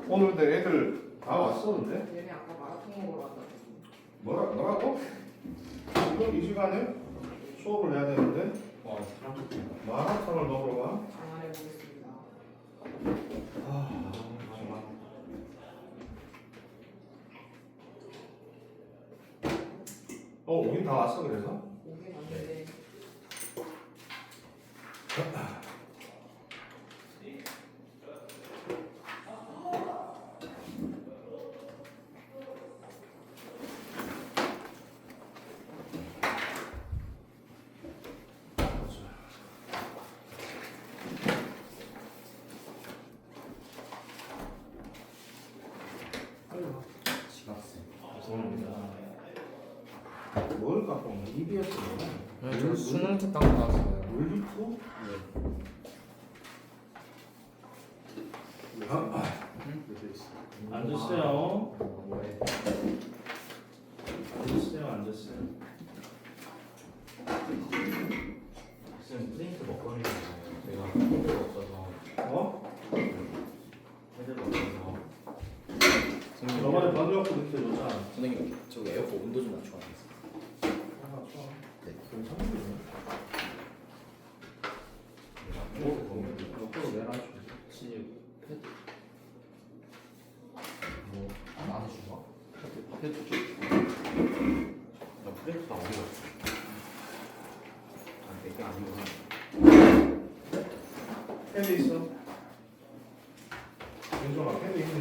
오늘 근데 애들 다 왔어 근데? 얘네 아까 마라탕 먹으러 왔다고. 뭐라고? 지금 이 시간에 수업을 해야 되는데 와 사람들 마라탕을 먹으러 가? 장안해 보겠습니다. 아 정말. 오긴 다 왔어 그래서? 오긴 왔는데 지각생 죄송합니다. 뭘 갖고 온 거야? EBS 뭐야? 저 수능 특강 나왔어요. 물리투? 앉으세요. 뭐해? 앉으세요. 쌤 프린트 먹거리잖아요. 내가 핸드가 없어서 어? 핸드가 없어서. 저번에 번역 그렇게 줬잖아. 선생님 저기 에어컨 온도 좀 낮춰주세요. 네. 괜찮은데? 옆으로 내놔. 진짜 패드 뭐 나한테 준 거야? 패드 좀. 나 프린트가 어디 갔어? 아 내게 아니구나. 펜이 있어. 윤정아 펜이 있니?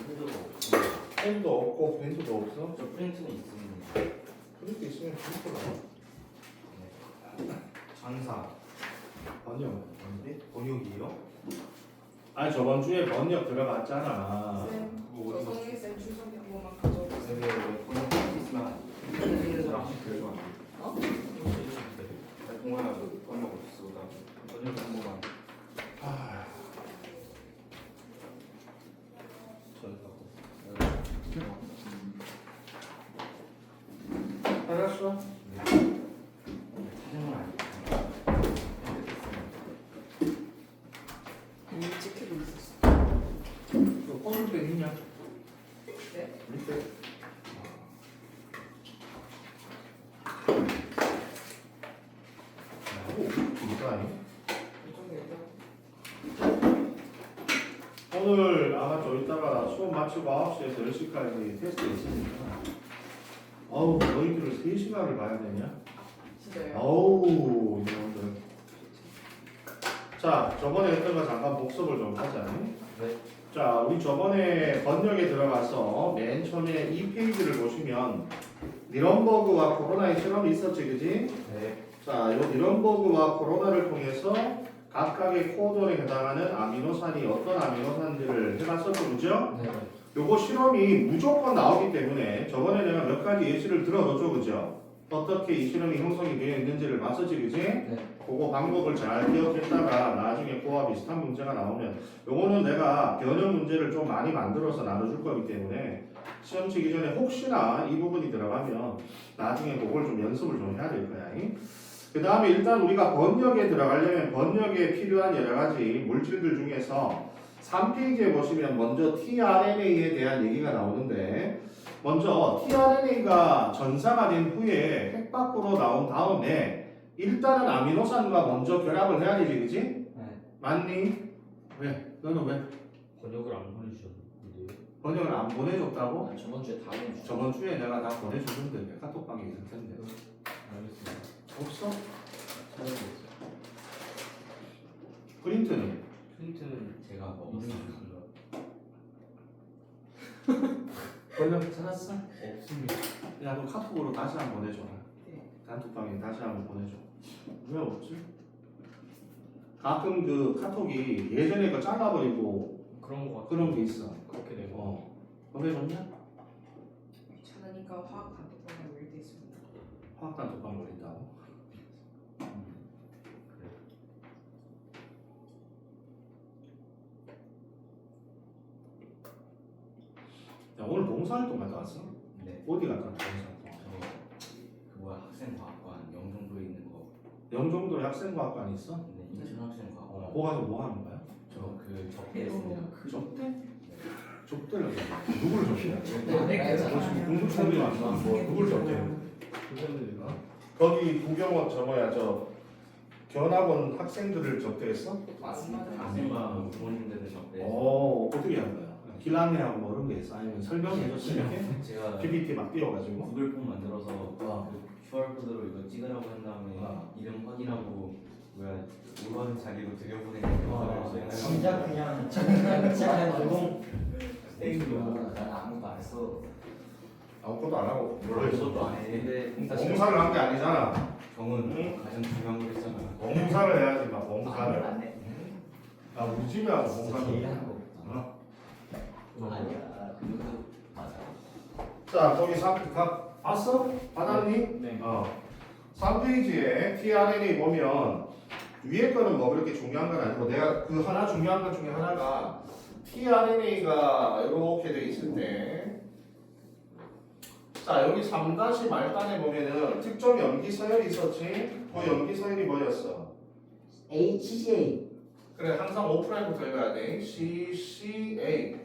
패드가 없어. 펜도 없고 펜도 없어? 저 프린트는 있습니다. 그렇게 있으면 좋겠다. 장사 번역. 뭔데? 번역이에요? 아니 저번 주에 번역 들어갔잖아. 쌤, 그거 저 어디서? 성희 쌤 출석기 한 번만 가져오세요. 왜 번역 프린트 있으면 있는 사람씩 그려줘. 어? 동아야 너 번역 어딨어? 나 번역 한 번만. 아, 알았어. 사정은 아니고. 이미 찍히고 있었어. 너 폰ペ있냐? 네? 밑에. 오, 이거 아니? 이 정도 오늘 아마 좀 이따가 수업 마치고 9시에서 10시까지 테스트 있으니까 어우 너희들을 3시간을 봐야 되냐? 진짜요? 어우 이놈들. 자 저번에 했던 거 잠깐 복습을 좀 하자. 네. 자 우리 저번에 번역에 들어가서 맨 처음에 이 페이지를 보시면 니런버그와 코로나의 실험이 있었지 그지? 네. 자, 요 니런버그와 코로나를 통해서 각각의 코드에 해당하는 아미노산이 어떤 아미노산들을 해봤었죠, 그죠? 네. 요거 실험이 무조건 나오기 때문에 저번에 내가 몇 가지 예시를 들어줬죠, 그죠? 어떻게 이 실험이 형성이 되어 있는지를 봤었지, 그지? 네. 그거 방법을 잘 기억했다가 나중에 그와 비슷한 문제가 나오면 요거는 내가 변형 문제를 좀 많이 만들어서 나눠줄 거기 때문에 시험 치기 전에 혹시나 이 부분이 들어가면 나중에 그걸 좀 연습을 좀 해야 될 거야. 그 다음에 일단 우리가 번역에 들어가려면 번역에 필요한 여러 가지 물질들 중에서 3페이지에 보시면 먼저 tRNA에 대한 얘기가 나오는데 먼저 tRNA가 전사가 된 후에 핵 밖으로 나온 다음에 일단은 아미노산과 먼저 결합을 해야 되지, 그지? 네. 맞니? 왜? 너는 왜? 번역을 안 보내주셨는데요? 번역을 안 보내줬다고? 저번 주에 다 보내주셨어요. 저번 주에 내가 다 보내줬는데 카톡방에 있을 텐데 알겠습니다. 없어? 찾아보겠습니다. 프린트는? 프린트는 제가 먹었습니다. 번역 찾았어? 없습니다. 야, 너 카톡으로 다시 한번 보내줘라. 네. 단톡방에 다시 한번 보내줘. 왜 없지? 가끔 그 카톡이 예전에 거 잘라버리고 그런 거 같아요. 그런 게 있어. 그렇게 되고. 보내줬냐? 귀찮으니까 화학 단톡방에 올려돼 있습니다. 화학 단톡방 올린다고? 그래. 야, 오늘 봉사활동 갔다 왔어? 네. 어디 갔다 왔어? 봉사활동? 그 뭐야 학생과학관 영종도에 있는 거. 영종도에 학생과학관이 있어? 네. 인천 학생과학관. 거 가서 뭐 하는 거야? 저그 그 접대했습니다. 접대? 접대를 누구를 접대냐? 네, 공부처럼이 왔나? 뭐 누굴 접대? 거기 구경원 저 뭐야 저 견학원 학생들을 접대했어? 맞습니다. 학생과 부모님들을 접대. 어떻게 한 거야? 길 안내하고 뭐 이런 게 있어? 아니면 설명해줬어 이렇게? 제가 PPT 막 띄워가지고? 구글 폼 만들어서 어. 그 QR 코드로 이거 찍으라고 한 다음에 이름 확인하고 뭐야 오번 자리로 들여보내는 진짜 그냥 진짜 노동 땡이로 난 아무것도 안 했어. 아무것도 안 하고 뭘로 했어? 아무것도 안 했는데 공사를 한 게 아니잖아. 경은 응? 가장 중요한 걸 했잖아. 공사를 해야지 막 공사를. 안 해. 나 우리 집에 와서 공사를. 일하는 거 없잖아. 어? 아니야. 그것도 맞아. 자 거기 봤어? 받았니? 네. 3페이지에 tRNA 보면 위에 거는 뭐 그렇게 중요한 건 아니고 내가 그 하나 중요한 것 중에 하나가 tRNA가 이렇게 돼 있을 때 자 여기 3- 말단에 보면은 특정 염기 서열이 있었지? 그 염기 서열이 뭐였어? HCA 그래 항상 오프라인부터 읽어야 돼. CCA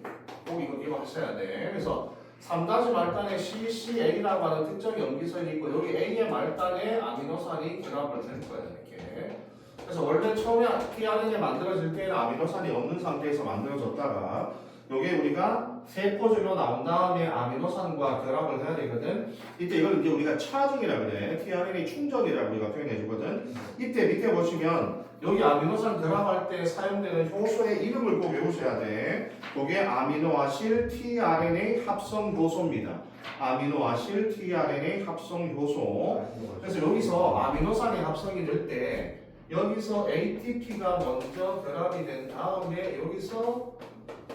꼭 이거 하셔야 돼. 그래서 3- 말단에 CCA라고 하는 특정 염기선이 있고 여기 A의 말단에 아미노산이 결합을 될 거야 이렇게. 그래서 원래 처음에 tRNA 만들어질 때는 아미노산이 없는 상태에서 만들어졌다가 요게 우리가 세포질로 나온 다음에 아미노산과 결합을 해야 되거든. 이때 이걸 이제 우리가 차중이라 그래. tRNA 충전이라고 우리가 표현해 주거든. 이때 밑에 보시면 여기 아미노산 결합할 때 사용되는 효소의 이름을 꼭 외우셔야 돼. 그게 아미노아실 tRNA 합성 효소입니다. 아미노아실 tRNA 합성 효소. 그래서 여기서 아미노산이 합성이 될 때 여기서 ATP가 먼저 결합이 된 다음에 여기서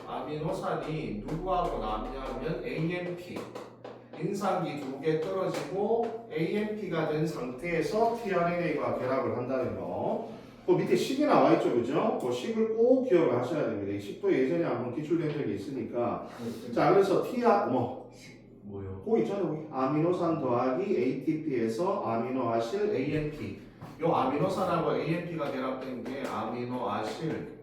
아미노산이 누구하고 나뉘냐면 AMP 인산기 2개 떨어지고 AMP가 된 상태에서 tRNA가 결합을 한다는 거. 그 밑에 식이 나와 있죠, 그죠? 그 식을 꼭 기억을 하셔야 됩니다. 이 식도 예전에 한번 기출된 적이 있으니까. 자, 그래서 뭐요? 그 있잖아요, 여기. 아미노산 더하기 ATP에서 아미노아실 AMP. 요 아미노산하고 AMP가 결합된 게 아미노아실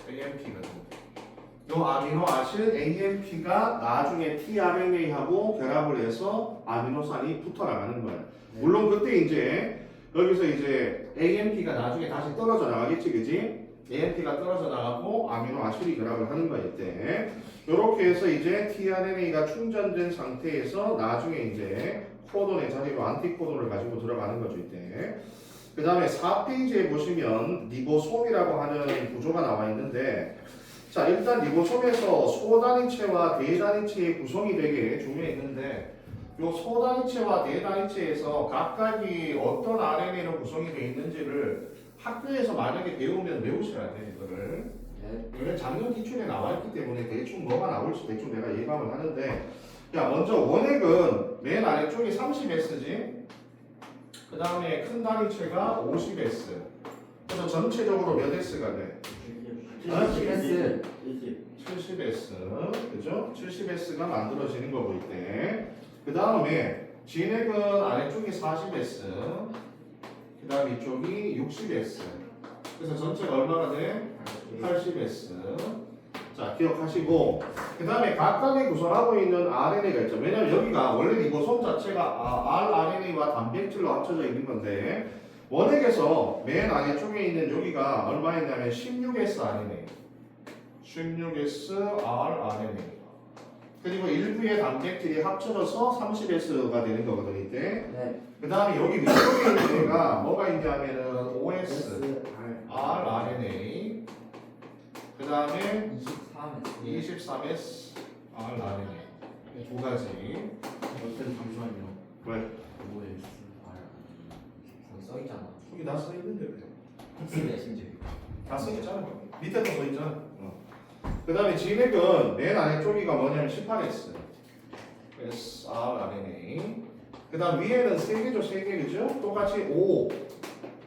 AMP거든요. 요 아미노아실 AMP가 나중에 tRNA하고 결합을 해서 아미노산이 붙어 나가는 거예요. 물론 그때 이제 여기서 이제 AMP가 나중에 다시 떨어져 나가겠지, 그지? AMP가 떨어져 나가고 아미노아실이 결합을 하는 거야 이때. 이렇게 해서 이제 tRNA가 충전된 상태에서 나중에 이제 코돈의 자리로 안티코돈을 가지고 들어가는 거죠 이때. 그 다음에 4페이지에 보시면 리보솜이라고 하는 구조가 나와 있는데, 자 일단 리보솜에서 소단위체와 대단위체의 구성이 되게 중요했는데, 요 소단위체와 대단위체에서 각각이 어떤 RNA로 구성이 되어 있는지를 학교에서 만약에 배우면 외우셔야 돼 이거를. 이건 작년 기출에 나와 있기 때문에 대충 뭐가 나올지 대충 내가 예감을 하는데, 야 먼저 원액은 맨 아래쪽이 30S지. 그 다음에 큰 단위체가 50S. 그래서 전체적으로 몇 S가 돼? 70S 70S. 그죠? 70S가 만들어지는 거고 이때. 그 다음에 진액은 아래쪽이 40S. 그 다음 이쪽이 60S. 그래서 전체가 얼마가 돼? 80S. 자, 기억하시고, 그 다음에 각각이 구성하고 있는 RNA가 있죠. 왜냐면 여기가 원래 리보솜 자체가 rRNA와 단백질로 합쳐져 있는 건데, 원액에서 맨 아래쪽에 있는 여기가 얼마였냐면 16S RNA. 16S rRNA. 그리고 일부의 단백질이 합쳐져서 30S가 되는 거거든요, 이때. 네. 그 다음에 여기 위쪽에 있는 애가 뭐가 있냐면은 OS rRNA. 그 다음에 23S rRNA. 두 가지. 일단 잠시만요. 왜? OS 거기 써있잖아 여기 다 써있는데 왜? 쓰네 심지어. 다 써있잖아. 밑에 또 써있잖아. 그 다음에 진액은 맨 아래쪽이가 뭐냐면 18S. srRNA. 그 다음 위에는 3개죠, 3개, 그죠? 똑같이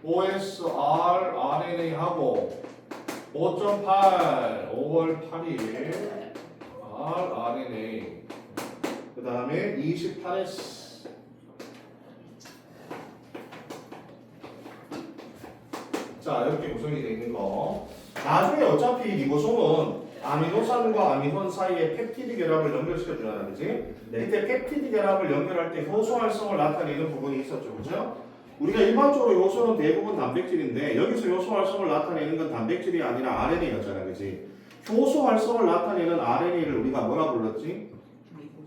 OSRRNA하고 5.8, 5월 8일 rRNA. 그 다음에 28S. 자 이렇게 구성이 되어 있는 거. 나중에 어차피 리보솜은 아미노산과 아미노산 사이에 펩티드 결합을 연결시켜주잖아, 그지? 이때 펩티드 결합을 연결할 때 효소 활성을 나타내는 부분이 있었죠, 그죠? 우리가 일반적으로 효소는 대부분 단백질인데 여기서 효소 활성을 나타내는 건 단백질이 아니라 RNA였잖아, 그지? 효소 활성을 나타내는 RNA를 우리가 뭐라 불렀지?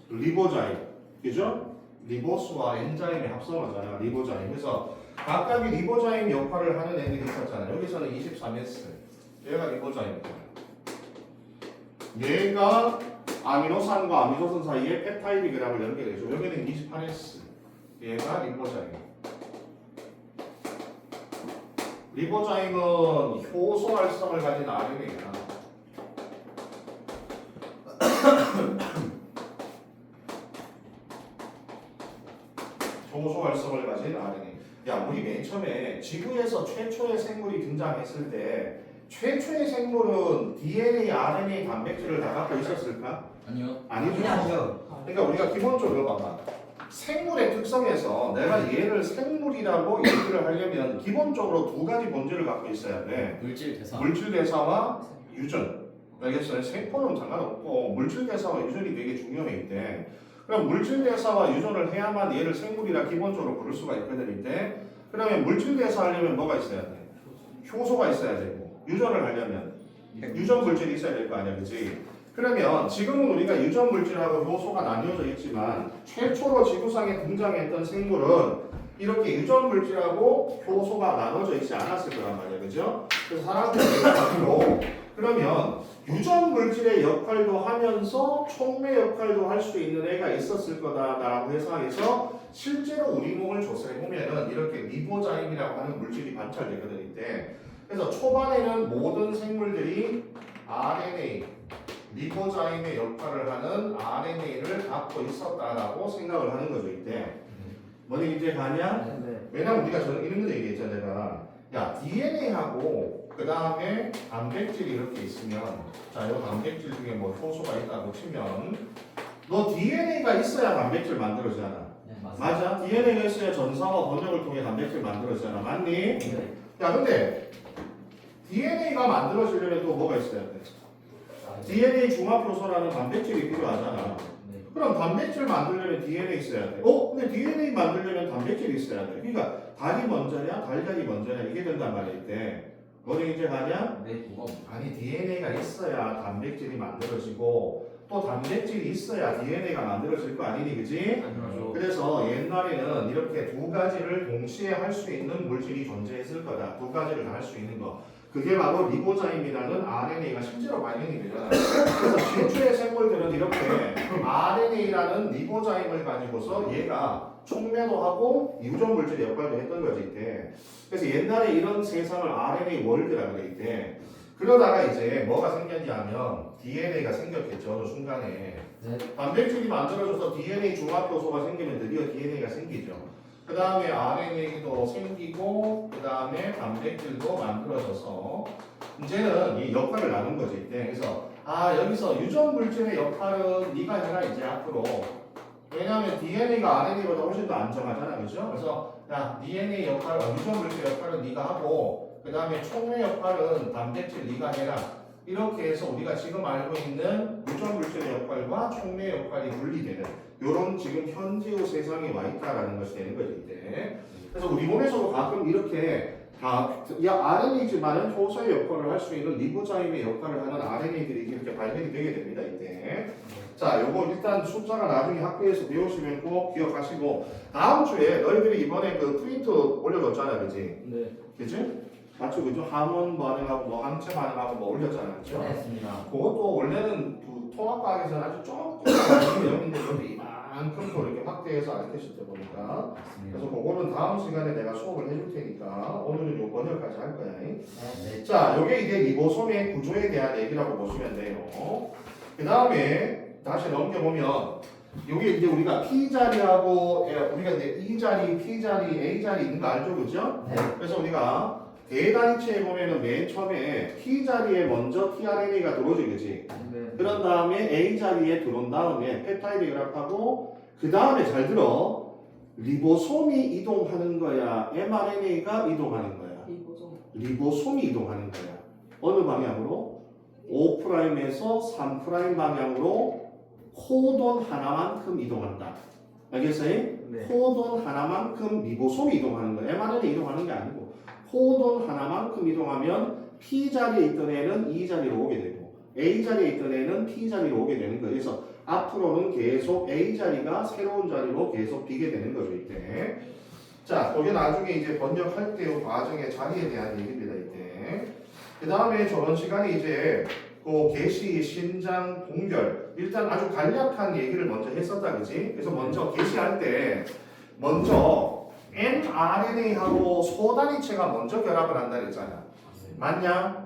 리보자임, 그죠? 리보스와 엔자임의 합성을 하잖아, 리보자임. 그래서 각각이 리보자임 역할을 하는 애들이 있었잖아. 여기서는 23S, 얘가 리보자임이잖아. 얘가 아미노산과 아미노산 사이에 펩타이드 결합을 연결해줘. 여기는 28S, 얘가 리보자임. 리보자임은 효소 활성을 가진 RNA야. 효소 활성을 가진 RNA. 야, 우리 맨 처음에 지구에서 최초의 생물이 등장했을 때 최초의 생물은 DNA, RNA, 단백질을 다 갖고 있었을까? 아니요. 아니죠. 아니죠. 그러니까 우리가 기본적으로 봐봐. 생물의 특성에서 내가 얘를 생물이라고 얘기를 하려면 기본적으로 두 가지 본질을 갖고 있어야 돼. 물질 대사. 물질 대사와 유전. 알겠어요? 세포는 상관없고 물질 대사와 유전이 되게 중요해 이때. 그럼 물질 대사와 유전을 해야만 얘를 생물이라 기본적으로 부를 수가 있거든 이때. 그러면 물질 대사 하려면 뭐가 있어야 돼? 효소가 있어야 되고 유전을 하려면 유전 물질이 있어야 될 거 아니야, 그렇지? 그러면 지금은 우리가 유전 물질하고 효소가 나뉘어져 있지만 최초로 지구상에 등장했던 생물은 이렇게 유전 물질하고 효소가 나눠져 있지 않았을 거란 말이야, 그죠? 그래서 사람들이 앞으로 그러면 유전 물질의 역할도 하면서 촉매 역할도 할 수 있는 애가 있었을 거다라고 해서 실제로 우리 몸을 조사해 보면은 이렇게 리보자임이라고 하는 물질이 관찰되거든 이때. 그래서 초반에는 모든 생물들이 RNA, 리보자임의 역할을 하는 RNA를 갖고 있었다라고 생각을 하는 거죠 이때. 뭐니 이제 가냐? 네. 왜냐면 우리가 저는 이런 거 얘기했잖아 내가. 야 DNA하고 그 다음에 단백질이 이렇게 있으면 자, 이 단백질 중에 뭐 효소가 있다고 치면 너 DNA가 있어야 단백질 만들어지잖아. 네, 맞아요. 맞아? DNA가 있어야 전사와 번역을 통해 단백질 만들어지잖아. 맞니? 네. 야 근데 DNA가 만들어지려면 또 뭐가 있어야 돼? DNA 중합 효소라는 단백질이 필요하잖아. 네. 그럼 단백질 만들려면 DNA 있어야 돼. 근데 DNA 만들려면 단백질이 있어야 돼. 그러니까 닭이 먼저냐, 달걀이 먼저냐 이게 된단 말이야 이때. 뭐는 이제 가냐? 네. 뭐가 아니 DNA가 있어야 단백질이 만들어지고 또 단백질이 있어야 DNA가 만들어질 거 아니니, 그지? 아니죠. 그래서 옛날에는 이렇게 두 가지를 동시에 할 수 있는 물질이 존재했을 거다. 두 가지를 다 할 수 있는 거. 그게 바로 리보자임이라는 RNA가 실제로 발견이 되잖아요. 그래서 최초의 생물들은 이렇게 RNA라는 리보자임을 가지고서 얘가 촉매도 하고 유전 물질의 역할도 했던 거지 이때. 그래서 옛날에 이런 세상을 RNA 월드라고 그래 이때. 그러다가 이제 뭐가 생겼냐면 DNA가 생겼겠죠 어느 순간에. 네. 단백질이 만들어져서 DNA 중합 효소가 생기면 드디어 DNA가 생기죠. 그 다음에 RNA도 생기고 그 다음에 단백질도 만들어져서 이제는 이 역할을 나눈 거지 이때. 그래서 여기서 유전 물질의 역할은 네가 해라 이제 앞으로. 왜냐하면 DNA가 RNA보다 훨씬 더 안정하잖아, 그죠? 그래서 야 DNA 역할, 유전 물질 역할은 네가 하고 그 다음에 촉매 역할은 단백질 네가 해라. 이렇게 해서 우리가 지금 알고 있는 유전 물질의 역할과 촉매 역할이 분리되는 요런 지금 현재의 세상에 와 있다라는 것이 되는 거지 이때. 그래서 우리 몸에서도 가끔 이렇게 RNA지만은 효소의 역할을 할 수 있는 리보자임의 역할을 하는 RNA들이 이렇게 발견이 되게 됩니다 이때. 자, 요거 일단 숫자가 나중에 학교에서 배우시면 꼭 기억하시고 다음 주에 너희들이 이번에 그 프린트 올려줬잖아, 그지? 네. 그지? 맞죠, 그죠? 항원 반응하고 뭐 항체 반응하고 뭐 올렸잖아, 그죠? 했습니다. 그것도 원래는 그 통합과학에서는 아주 조금 내용인데 그런데 이만큼 더 이렇게 확대해서 안 했을 때 보니까. 그래서 그거는 다음 시간에 내가 수업을 해줄 테니까 오늘은 요 번역까지 할 거야. 네. 자, 요게 이제 리보솜의 구조에 대한 얘기라고 보시면 돼요. 그 다음에 다시 넘겨보면 요게 이제 우리가 P 자리하고 우리가 이제 E 자리, P 자리, A 자리 있는 거 알죠, 그죠? 네. 그래서 우리가 대단위치에 보면은 맨 처음에 P 자리에 먼저 tRNA가 들어오지, 그지? 네. 그런 다음에 A 자리에 들어온 다음에 펩타이드 결합하고 그 다음에 잘 들어 리보솜이 이동하는 거야, mRNA가 이동하는 거야. 리보솜. 리보솜이 이동하는 거야. 어느 방향으로? 5'에서 3' 방향으로 코돈 하나만큼 이동한다. 알겠어요? 네. 코돈 하나만큼 리보솜이 이동하는 거야. mRNA 이동하는 게 아니고 코돈 하나만큼 이동하면 P 자리에 있던 애는 E 자리로 오게 되고 A 자리에 있던 애는 P 자리로 오게 되는 거예요. 그래서 앞으로는 계속 A 자리가 새로운 자리로 계속 비게 되는 거죠, 이때. 자, 그게 나중에 이제 번역할 때의 과정의 자리에 대한 얘기입니다, 이때. 그 다음에 저번 시간에 이제 그 개시, 신장, 동결 일단 아주 간략한 얘기를 먼저 했었다, 그지? 그래서 먼저 개시할 때 먼저 mRNA하고 소단위체가 먼저 결합을 한다 그랬잖아. 맞냐?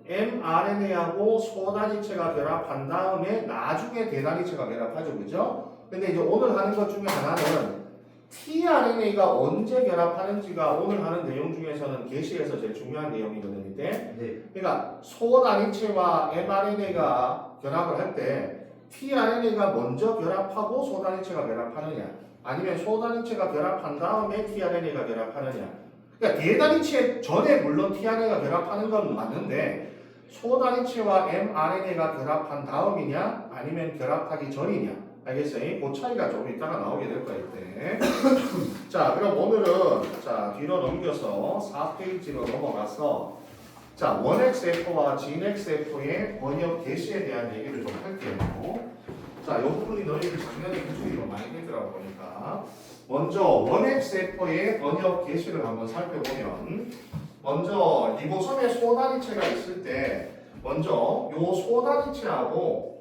mRNA하고 소단위체가 결합한 다음에 나중에 대단위체가 결합하죠, 그죠? 근데 이제 오늘 하는 것 중에 하나는 tRNA가 언제 결합하는지가 오늘 하는 내용 중에서는 개시에서 제일 중요한 내용이거든요. 이때. 네. 그러니까 소단위체와 mRNA가 결합을 할 때 tRNA가 먼저 결합하고 소단위체가 결합하느냐, 아니면 소단위체가 결합한 다음에 tRNA가 결합하느냐. 그러니까 대단위체 전에 물론 tRNA가 결합하는 건 맞는데 소단위체와 mRNA가 결합한 다음이냐 아니면 결합하기 전이냐. 알겠어요? 그 차이가 조금 이따가 나오게 될 거예요, 이때. 자, 그럼 오늘은 자 뒤로 넘겨서 4페이지로 넘어가서 자 원XF와 진XF의 번역 개시에 대한 얘기를 좀 할게요. 자, 이 부분이 너희들 작년에 기준이 좀 많이 되더라고 보니까. 먼저 원XF의 번역 개시를 한번 살펴보면 먼저 리보솜의 소단위체가 있을 때 먼저 요 소단위체하고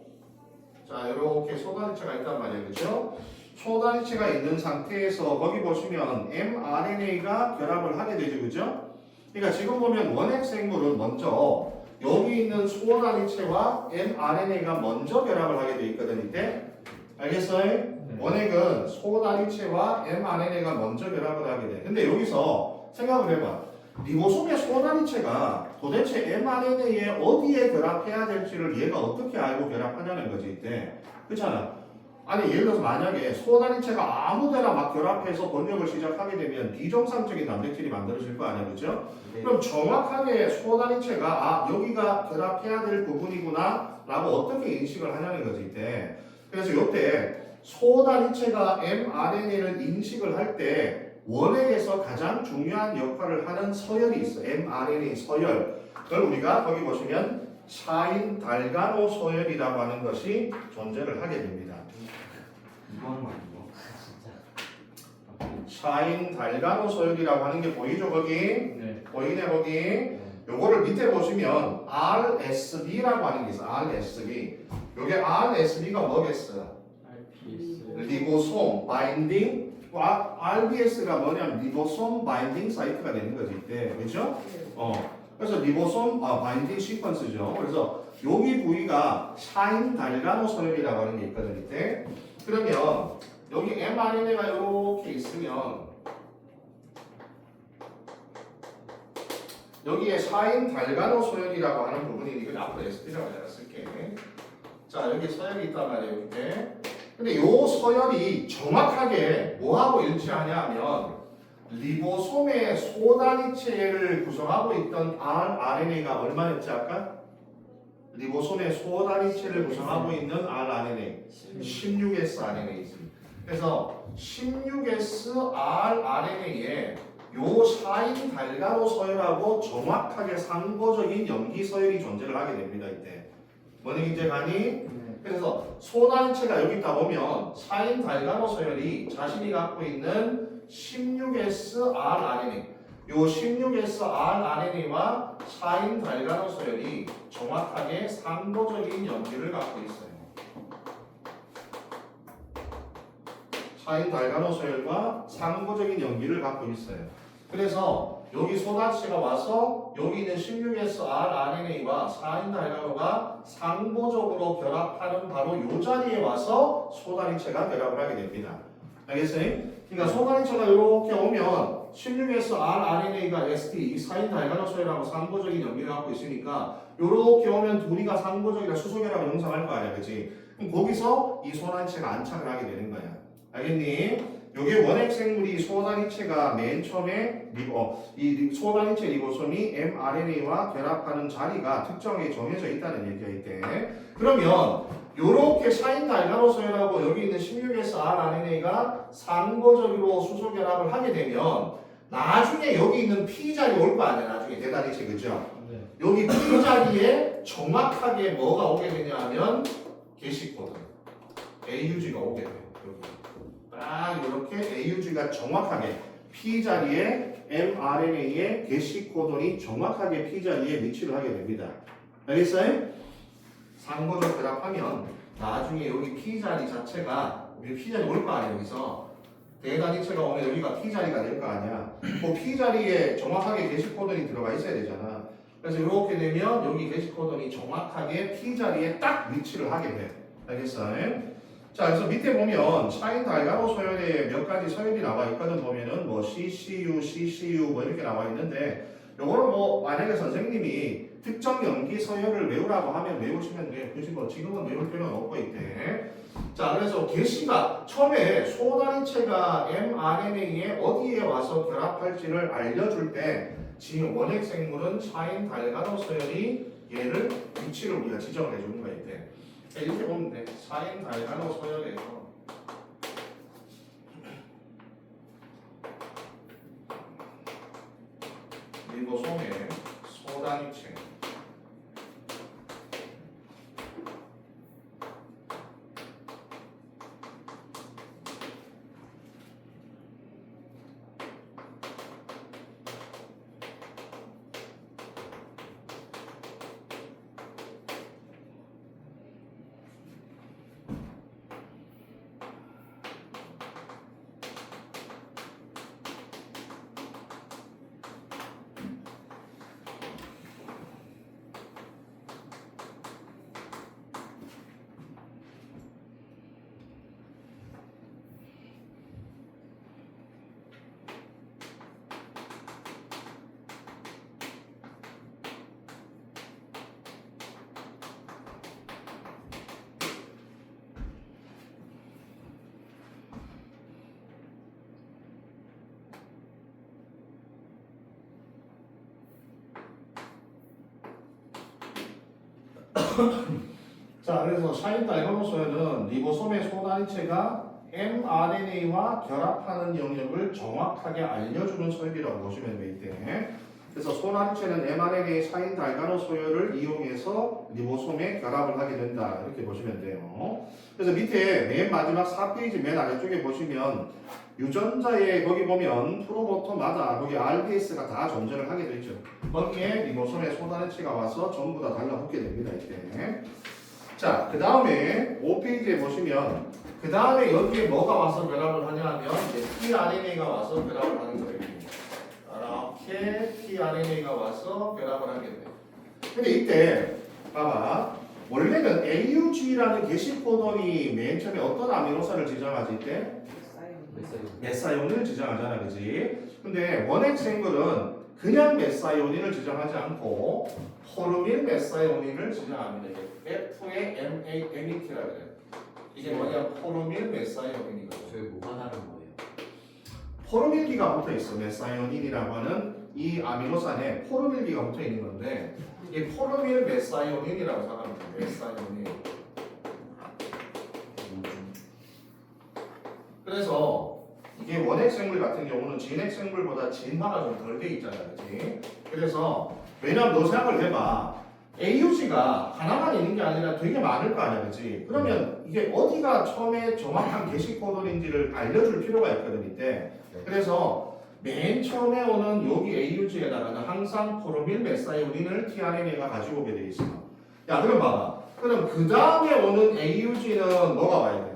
자 이렇게 소단위체가 있단 말이에요, 그렇죠? 소단위체가 있는 상태에서 거기 보시면 mRNA가 결합을 하게 되죠, 그죠? 그러니까 지금 보면 원핵 생물은 먼저 여기 있는 소단위체와 mRNA가 먼저 결합을 하게 돼 있거든요, 이때. 알겠어요? 원핵은 소단위체와 mRNA가 먼저 결합을 하게 돼. 근데 여기서 생각을 해봐. 리보솜의 소단위체가 도대체 mRNA에 어디에 결합해야 될지를 얘가 어떻게 알고 결합하냐는 거지, 이때. 그렇잖아. 아니 예를 들어서 만약에 소단위체가 아무데나 막 결합해서 번역을 시작하게 되면 비정상적인 단백질이 만들어질 거 아니야, 그죠? 네. 그럼 정확하게 소단위체가 아 여기가 결합해야 될 부분이구나 라고 어떻게 인식을 하냐는 거지, 이때. 그래서 이때 소단위체가 mRNA를 인식을 할 때 원액에서 가장 중요한 역할을 하는 서열이 있어. mRNA 서열. 그걸 우리가 거기 보시면 샤인 달가노 서열이라고 하는 것이 존재를 하게 됩니다. 이거 하는 거 아니고 진짜. 샤인 달가노 서열이라고 하는 게 보이죠, 거기? 네. 보이네, 거기? 요거를 밑에 보시면 RSB라고 하는 게 있어. RSB. 요게 RSB가 뭐겠어? 리보솜 바인딩. RBS가 뭐냐면 리보솜 바인딩 사이트가 되는 거지, 이때. 그죠? 그래서 리보솜 바인딩 시퀀스죠. 그래서 여기 부위가 샤인 달가노 서열이라고 하는 게 있거든, 이때. 그러면 여기 mRNA가 이렇게 있으면 여기에 샤인 달가노 서열이라고 하는 부분이 이걸 앞으로 SP라고 내가 쓸게. 자, 여기 서열이 있단 말이에요, 이렇게. 근데 요 서열이 정확하게 뭐하고 일치하냐 하면 리보솜의 소단위체를 구성하고 있던 rRNA가 얼마였지 아까? 리보솜의 소단위체를 구성하고 있는 rRNA 16S RNA 있습니다. 그래서 16S rRNA에 요 샤인 달가노 서열하고 정확하게 상고적인 염기 서열이 존재를 하게 됩니다, 이때. 뭔 얘기인지 가니? 그래서 소단위체가 여기 있다 보면 샤인 달가노 서열이 자신이 갖고 있는 16S rRNA 요 16S rRNA와 샤인 달가노 서열이 정확하게 상고적인 염기를 갖고 있어요. 샤인 달가노 서열과 상고적인 염기를 갖고 있어요. 그래서 여기 소단위체가 와서 여기 있는 16S rRNA와 샤인 달가노가 상보적으로 결합하는 바로 이 자리에 와서 소단위체가 결합을 하게 됩니다. 알겠어요? 그러니까 소단위체가 이렇게 오면 16S rRNA가 ST 이 샤인 달가노 서열하고 상보적인 염기를 갖고 있으니까 이렇게 오면 둘이가 상보적이라 수소결합을 형성할 거 아니야, 그렇지? 그럼 거기서 이 소단위체가 안착을 하게 되는 거야. 알겠니? 요게 원핵 생물이 소단위체가 맨 처음에 이 소단위체 리보솜이 mRNA와 결합하는 자리가 특정하게 정해져 있다는 얘기가 있대. 그러면 요렇게 사인 달가로 서열하고 여기 있는 16S rRNA가 상거적으로 수소 결합을 하게 되면 나중에 여기 있는 P 자리 올 거 아니야. 나중에 대단위체 그죠? 네. 여기 P 자리에 정확하게 뭐가 오게 되냐면 게시코드 AUG가 오게 돼요. 여기. 딱 이렇게 AUG가 정확하게 P 자리에 mRNA의 게시코돈이 정확하게 P 자리에 위치를 하게 됩니다. 알겠어요? 상거적 결합하면 나중에 여기 P 자리 자체가 우리 P 자리 올 거 아니야. 여기서 대단위체가 오면 여기가 P 자리가 될 거 아니야. 그 P 자리에 정확하게 게시코돈이 들어가 있어야 되잖아. 그래서 이렇게 되면 여기 게시코돈이 정확하게 P 자리에 딱 위치를 하게 돼. 알겠어요? 자, 그래서 밑에 보면 차인 달가로 서열에 몇 가지 서열이 나와 있거든. 보면은 뭐 CCU, CCU 뭐 이렇게 나와 있는데 요거는 뭐 만약에 선생님이 특정 연기 서열을 외우라고 하면 외우시면 돼. 굳이 뭐 지금은 외울 필요는 없고 있대. 자, 그래서 게시가 처음에 소단위체가 mRNA에 어디에 와서 결합할지를 알려줄 때 지금 원핵 생물은 차인 달가로 서열이 얘를 위치를 우리가 지정을 해주는 거야 이때. 이렇게 보면 돼. 사인 달가로 서열에서 리보솜의 소단위체 자, 그래서 샤인 달가로서는 리보솜의 소단위체가 mRNA와 결합하는 영역을 정확하게 알려주는 서열이라고 보시면 되겠대. 그래서 소단위체는 mRNA 샤인 달가로 서열을 이용해서 리보솜에 결합을 하게 된다. 이렇게 보시면 돼요. 그래서 밑에 맨 마지막 4페이지 맨 아래쪽에 보시면 유전자에 거기 보면 프로모터마다 거기 RBS가 다 존재를 하게 되죠. 거기에 리보솜의 소단위체가 와서 전부 다 달라붙게 됩니다. 이때. 자, 그 다음에 5페이지에 보시면 그 다음에 여기에 뭐가 와서 결합을 하냐면 tRNA가 와서 결합을 하는 거예요. 이렇게 tRNA가 와서 결합을 하게 돼요. 근데 이때 봐봐. 원래는 AUG라는 게시코돈이 맨 처음에 어떤 아미노산을 지정하지 이때? 메사이온을 지정하잖아, 그지? 근데 원핵 생물은 그냥 메사이오닌을 지정하지 않고 포르밀 메사이오닌을 지정합니다. F의 MANET라고 그래요. 이게 뭐냐? 포르밀 메사이오닌이거든요. 저희 뭐가 다른 거예요? 포르밀기가 붙어 있어. 메사이오닌이라고 하는 이 아미노산에 포르밀기가 붙어 있는 건데 이 포르밀 메사이오닌이라고 생각합니다. 메사이오닌. 그래서 이게 원핵 생물 같은 경우는 진핵 생물보다 진화가 좀 덜 돼 있잖아, 그렇지? 그래서 왜냐면 너 생각을 해봐. AUG가 하나만 있는 게 아니라 되게 많을 거 아니야, 그렇지? 그러면 이게 어디가 처음에 정확한 게시코돈인지를 알려줄 필요가 있거든, 이때. 그래서 맨 처음에 오는 여기 AUG에다가는 항상 포르밀 메사이오닌을 tRNA가 가지고 오게 돼 있어. 야, 그럼 봐봐. 그럼 그 다음에 오는 AUG는 뭐가 와야 돼?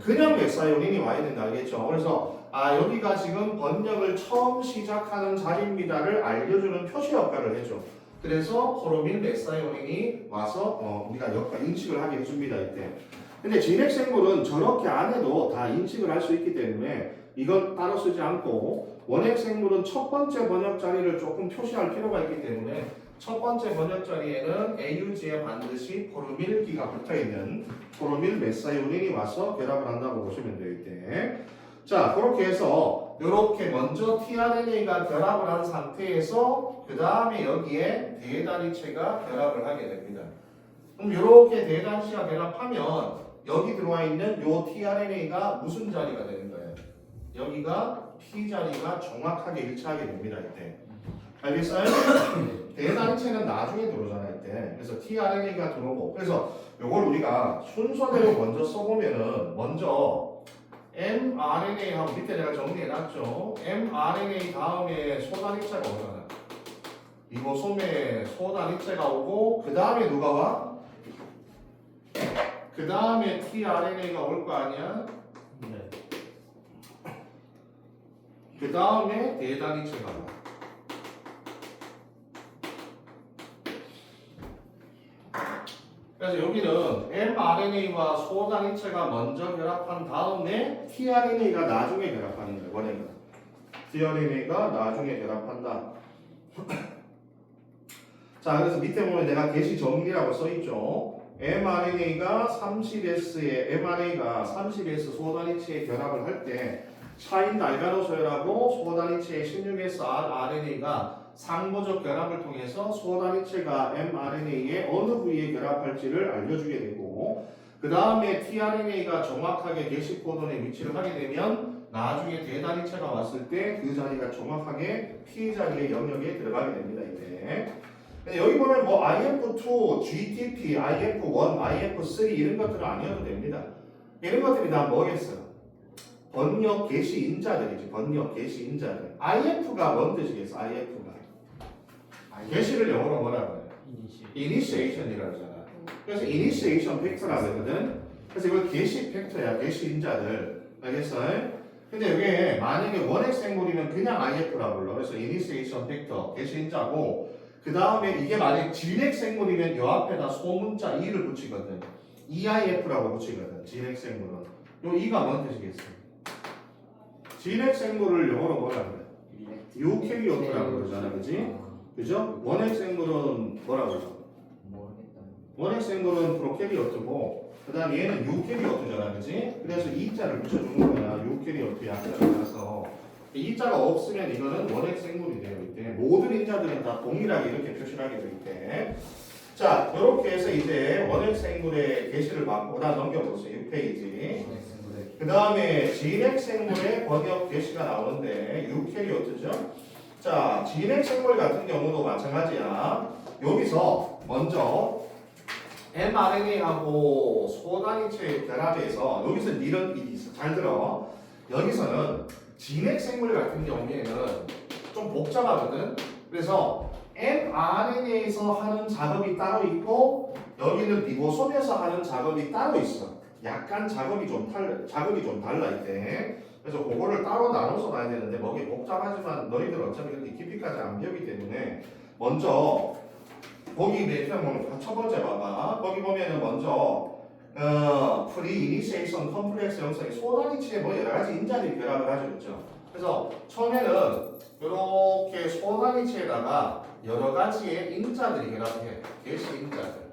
그냥 메사이오닌이 와야 된다, 알겠죠? 그래서 여기가 지금 번역을 처음 시작하는 자리입니다를 알려주는 표시 역할을 해줘. 그래서 포르밀 메사이오닌이 와서 우리가 인식을 하게 해줍니다, 이때. 근데 진핵 생물은 저렇게 안 해도 다 인식을 할 수 있기 때문에 이건 따로 쓰지 않고 원핵 생물은 첫 번째 번역 자리를 조금 표시할 필요가 있기 때문에 첫 번째 번역 자리에는 AUG에 반드시 포르밀기가 붙어있는 포르밀 메사이오닌이 와서 결합을 한다고 보시면 돼요, 이때. 자, 그렇게 해서 이렇게 먼저 tRNA가 결합을 한 상태에서 그 다음에 여기에 대단위체가 결합을 하게 됩니다. 그럼 이렇게 대단위체가 결합하면 여기 들어와 있는 요 tRNA가 무슨 자리가 되는 거예요? 여기가 T 자리가 정확하게 일치하게 됩니다. 이때. 알겠어요? 대단위체는 나중에 들어오잖아 이때. 그래서 tRNA가 들어오고 그래서 요걸 우리가 순서대로 먼저 써보면은 먼저 mRNA하고 밑에 내가 정리해놨죠. mRNA 다음에 소단위체가 오잖아. 리보솜에 소단위체가 오고 그 다음에 누가 와? 그 다음에 tRNA가 올 거 아니야? 네. 그 다음에 대단위체가 와. 그래서 여기는 mRNA와 소단위체가 먼저 결합한 다음에 tRNA가 나중에 결합하는 거예요. 원래는 tRNA가 나중에 결합한다. 자, 그래서 밑에 보면 내가 게시 정리라고 써있죠. mRNA가 30S 소단위체에 결합을 할 때 차인 알가노소열하고 소단위체의 16S RNA가 상보적 결합을 통해서 소단위체가 mRNA의 어느 부위에 결합할지를 알려주게 되고 그 다음에 tRNA가 정확하게 게시 코돈에 위치를 하게 되면 나중에 대단위체가 왔을 때 그 자리가 정확하게 T 자리의 영역에 들어가게 됩니다. 이때. 여기 보면 뭐 IF2, GTP, IF1, IF3 이런 것들은 아니어도 됩니다. 이런 것들이 다 뭐겠어요? 번역 게시 인자들이지. 번역 게시 인자들. IF가 뭔 뜻이겠어? IF가 게시를 영어로 뭐라고 해요? Initiation이라고 하잖아. 그래서 Initiation 팩터라고 하거든. 그래서 이거 게시 팩터야. 게시 인자들. 알겠어요? 근데 이게 만약에 원핵 생물이면 그냥 IF라고 불러. 그래서 Initiation 팩터, 게시 인자고 그 다음에 이게 만약 진핵 생물이면 요 앞에다 소문자 E를 붙이거든. EIF라고 붙이거든. 진핵 생물은. 요 E가 뭔 뜻이겠어요? 진핵 생물을 영어로 뭐라 그래? 유캐리오트라고 그러잖아. 그지? 그죠? 원핵 생물은 뭐라고 그러죠? 모르겠다. 원핵 생물은 프로캐리오트고 그 다음 얘는 유캐리오트잖아. 그지? 그래서 E자를 붙여주는 거야. 유캐리오트 약자를 따서 E자가 없으면 이거는 원핵 생물이 되어 있대. 모든 인자들은 다 동일하게 이렇게 표시를 하게 되어 있대. 자, 이렇게 해서 이제 원핵 생물의 게시를 받고 다 넘겨보세요. 6페이지. 그 다음에 진핵 생물의 번역 게시가 나오는데 유캐리오트죠. 자, 진핵 생물 같은 경우도 마찬가지야. 여기서 먼저 mRNA하고 소단위체 결합해서 여기서 이런 일이 있어. 잘 들어. 여기서는 진핵 생물 같은 경우에는 좀 복잡하거든. 그래서 mRNA에서 하는 작업이 따로 있고 여기는 리보솜에서 하는 작업이 따로 있어. 약간 작업이 좀 달라 이때. 그래서 그거를 따로 나눠서 봐야 되는데 뭐게 복잡하지만 너희들 어차피 이렇게 깊이까지 안 배우기 때문에 먼저 거기 내편 보면 첫 번째 봐봐. 거기 보면은 먼저 프리이니시에이션 컴플렉스 형성이 소단위치에 뭐 여러 가지 인자들이 결합을 하죠, 그렇죠? 그래서 처음에는 이렇게 소단위치에다가 여러 가지의 인자들이 결합해. 게시 인자들.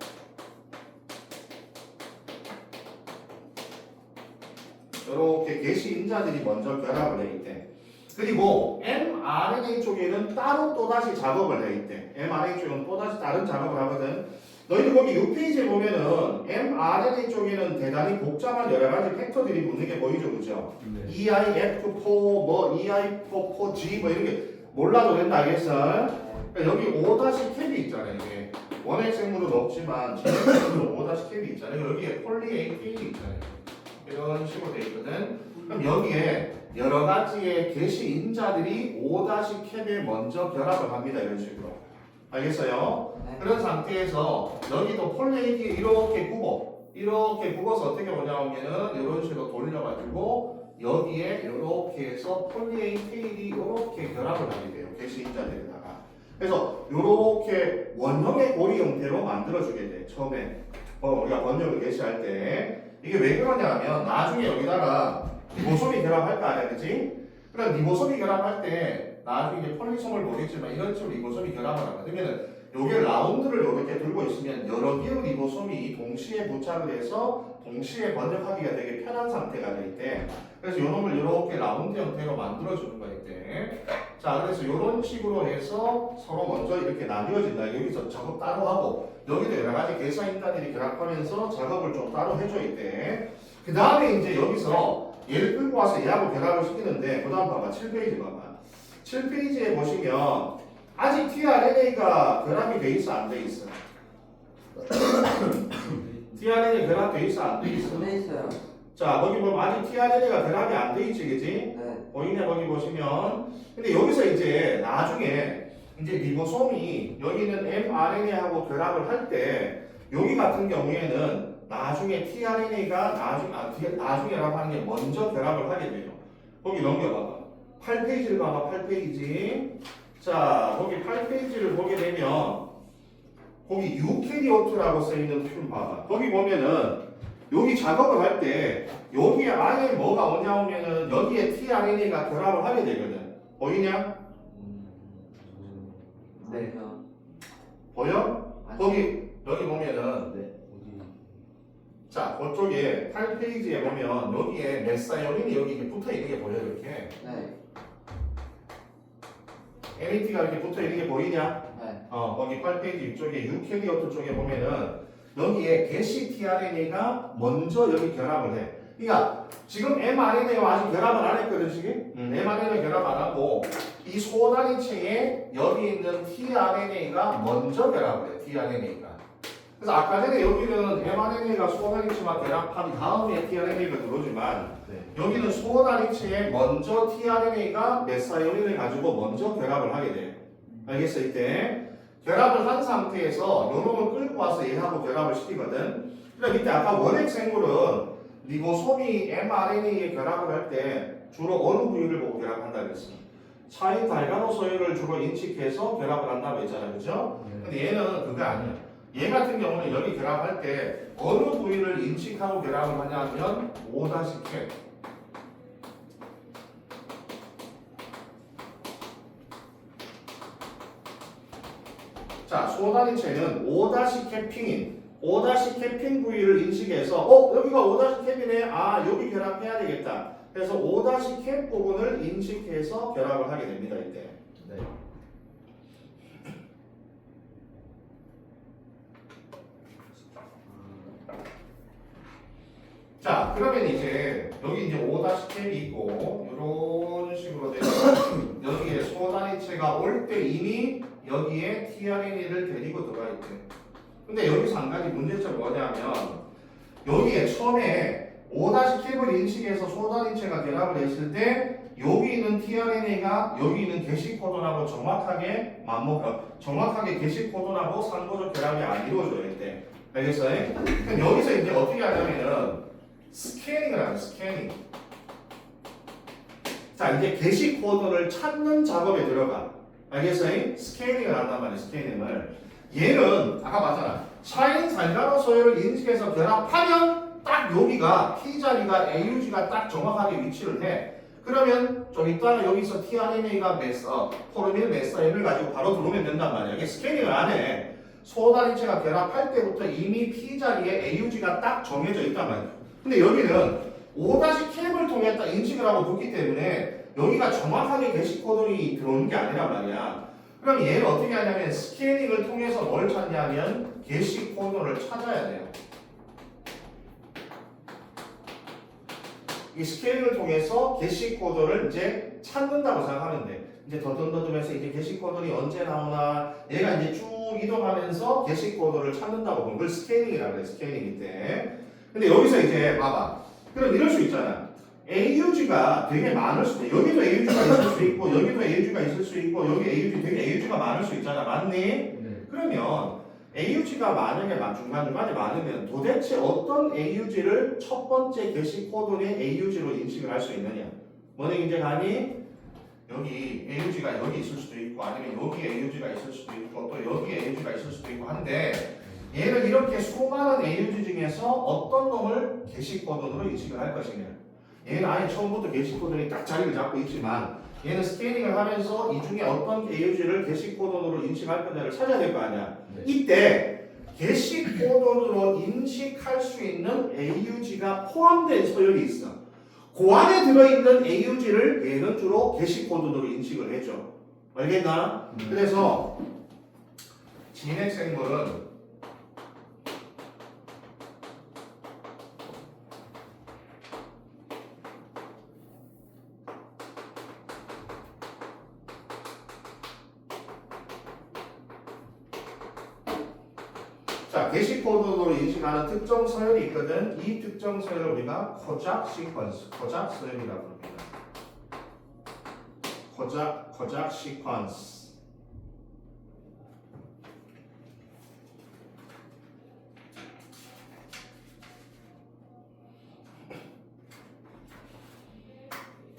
이렇게 게시 인자들이 먼저 결합을 해 있대. 그리고 mRNA 쪽에는 따로 또다시 작업을 해 있대. mRNA 쪽은 또다시 다른 작업을 하거든. 너희들 거기 6페이지에 보면은 mRNA 쪽에는 대단히 복잡한 여러 가지 팩터들이 붙는 게 보이죠, 그죠? 네. EIF4, 뭐 EI4G 뭐 이런 게 몰라도 된다, 알겠어? 그러니까 여기 5-캡이 있잖아요, 이게. 원핵 생물은 없지만 진핵 생물은 5-캡이 있잖아요. 여기에 폴리AK이 있잖아요. 이런 식으로 돼 있거든. 그럼 여기에 여러 가지의 게시 인자들이 5-캡에 먼저 결합을 합니다. 이런 식으로. 알겠어요? 네. 그런 상태에서 여기도 폴리AK 이렇게 굽어서 어떻게 보냐면은 이런 식으로 돌려가지고 여기에 이렇게 해서 폴리AK이 이렇게 결합을 하게 돼요. 게시 인자들에다가. 그래서 이렇게 원형의 고리 형태로 만들어주게 돼. 처음에 우리가 번역을 게시할 때. 이게 왜 그러냐면 나중에 여기다가 리보솜이 결합할 거 아니야, 그치? 그럼 리보솜이 결합할 때 나중에 이제 폴리솜을 보겠지만 이런 식으로 리보솜이 결합을 하거든. 그러면 요게 라운드를 이렇게 들고 있으면 여러 개의 리보솜이 동시에 부착을 해서 동시에 번역하기가 되게 편한 상태가 될 때, 그래서 요놈을 이렇게 라운드 형태로 만들어주는 거일 때, 자 그래서 이런 식으로 해서 서로 먼저 이렇게 나뉘어진다. 여기서 작업 따로 하고 여기도 여러 가지 계산 인단들이 결합하면서 작업을 좀 따로 해줘야 돼. 그 다음에 이제 여기서 얘를 끌고 와서 얘하고 결합을 시키는데, 그 다음 봐봐. 7페이지 봐봐. 7페이지에 보시면 아직 tRNA가 결합이 돼 있어, 안 돼 있어? tRNA 결합돼 있어, 안 돼 있어? 네 있어요. 자, 거기 보면 아직 tRNA가 결합이 안 돼 있지, 그지? 네. 보이냐, 거기 보시면. 근데 여기서 이제 나중에 이제 리보솜이 여기는 mRNA하고 결합을 할 때, 여기 같은 경우에는 나중에 tRNA가 나중에라고 하는 게 먼저 결합을 하게 돼요. 거기 넘겨봐봐. 8페이지를 봐봐, 8페이지. 자, 거기 8페이지를 보게 되면 거기 유캐리오트라고 써있는 표 봐봐. 거기 보면은 여기 작업을 할 때 여기에 안에 뭐가 오냐면은 여기에 tRNA가 결합을 하게 되거든. 보이냐? 네. 보여? 거기 여기 보면은 네. 자, 그쪽에 8페이지에 보면 여기에 메사이오닌이 여기 이렇게 붙어 있는 게 보여, 이렇게. 네. NAT가 이렇게 붙어 있는 게 보이냐? 네. 거기 8페이지 이쪽에 유캐리오트 쪽에 보면은 여기에 게시 tRNA가 먼저 여기 결합을 해. 그러니까 지금 mRNA와 아직 결합을 안 했거든, 지금? mRNA 결합 안 하고 이 소단위체에 여기 있는 tRNA가 먼저 결합을 해, tRNA가. 그래서 아까 전에 여기는 mRNA가 소단위체와 결합한 다음에 tRNA가 들어오지만 여기는 소단위체에 먼저 tRNA가 메사이오닌을 가지고 먼저 결합을 하게 돼요. 알겠어? 이때 결합을 한 상태에서 요놈을 끌고 와서 얘하고 결합을 시키거든. 그러니까 밑에 아까 원액 생물은 리보솜이 mRNA에 결합을 할 때 주로 어느 부위를 보고 결합한다 그랬어? 차인 달가노 소열을 주로 인식해서 결합을 한다고 했잖아, 그죠? 근데 얘는 그거 아니야. 얘 같은 경우는 여기 결합할 때 어느 부위를 인식하고 결합을 하냐면 5-캡. 자, 소단위체는 5-캐핑인 5-캐핑 부위를 인식해서 여기가 5-캡이네. 아, 여기 결합해야 되겠다. 그래서 5-캡 부분을 인식해서 결합을 하게 됩니다, 이때. 네. 자, 그러면 이제 여기 이제 5-캡이 있고 이런 식으로 되면 여기에 소단위체가 올 때 이미 여기에 tRNA를 데리고 들어가 있대. 근데 여기서 한 가지 문제점이 뭐냐면 여기에 처음에 5-캡을 인식해서 소단위체가 결합을 했을 때 여기 있는 tRNA가 여기 있는 게시 코돈하고 정확하게 정확하게 게시 코돈하고 상호적 결합이 안 이루어져야 돼. 알겠어요? 그럼 여기서 이제 어떻게 하냐면은 스캐닝을 하는 스캐닝. 자, 이제 게시 코돈을 찾는 작업에 들어가. 알겠어요? 스캐닝을 한단 말이야, 스캐닝을. 얘는 아까 봤잖아. 차인 살가노 소열을 인식해서 결합하면 딱 여기가 T자리가 AUG가 딱 정확하게 위치를 해. 그러면 좀 이따가 여기서 tRNA가 포르밀 메사인을 가지고 바로 들어오면 된단 말이야. 이게 스캐닝을 안 해. 소단위체가 결합할 때부터 이미 P자리에 AUG가 딱 정해져 있단 말이야. 근데 여기는 5-캡을 통해 딱 인식을 하고 붙기 때문에 여기가 정확하게 게시 코돈이 들어오는 게 아니란 말이야. 그럼 얘는 어떻게 하냐면 스캐닝을 통해서 뭘 찾냐면 게시 코돈을 찾아야 돼요. 이 스캐닝을 통해서 게시 코돈을 이제 찾는다고 생각하면 돼. 이제 더듬더듬해서 이제 게시 코돈이 언제 나오나 얘가 이제 쭉 이동하면서 게시 코돈을 찾는다고 보는 걸 스캐닝이라고 그래. 스캐닝일 때. 근데 여기서 이제 봐봐. 그럼 이럴 수 있잖아. AUG가 되게 많을 수도 있고 여기도 AUG가 있을 수 있고 여기도 AUG가 있을 수 있고 여기 AUG가 많을 수 있잖아. 맞니? 네. 그러면 AUG가 만약에 중간중간에 많으면 도대체 어떤 AUG를 첫 번째 게시 코돈의 AUG로 인식을 할 수 있느냐? 뭐는 이제 가니 여기 AUG가 여기 있을 수도 있고 아니면 여기 AUG가 있을 수도 있고 또 여기 AUG가 있을 수도 있고 한데 얘는 이렇게 수많은 AUG 중에서 어떤 놈을 게시 코돈으로 인식을 할 것이냐? 얘는 아예 처음부터 게시 코돈이 딱 자리를 잡고 있지만 얘는 스캐닝을 하면서 이 중에 어떤 AUG를 게시 코돈으로 인식할 거냐를 찾아야 될 거 아니야. 네. 이때 게시 코돈으로 인식할 수 있는 AUG가 포함된 서열이 있어. 그 안에 들어있는 AUG를 얘는 주로 게시 코돈으로 인식을 해줘. 알겠나? 그래서 진핵 생물은 자, 게시 코드로 인식하는 특정 서열이 있거든. 이 특정 서열을 우리가 코작 시퀀스, 코작 서열이라고 합니다. 코작 시퀀스.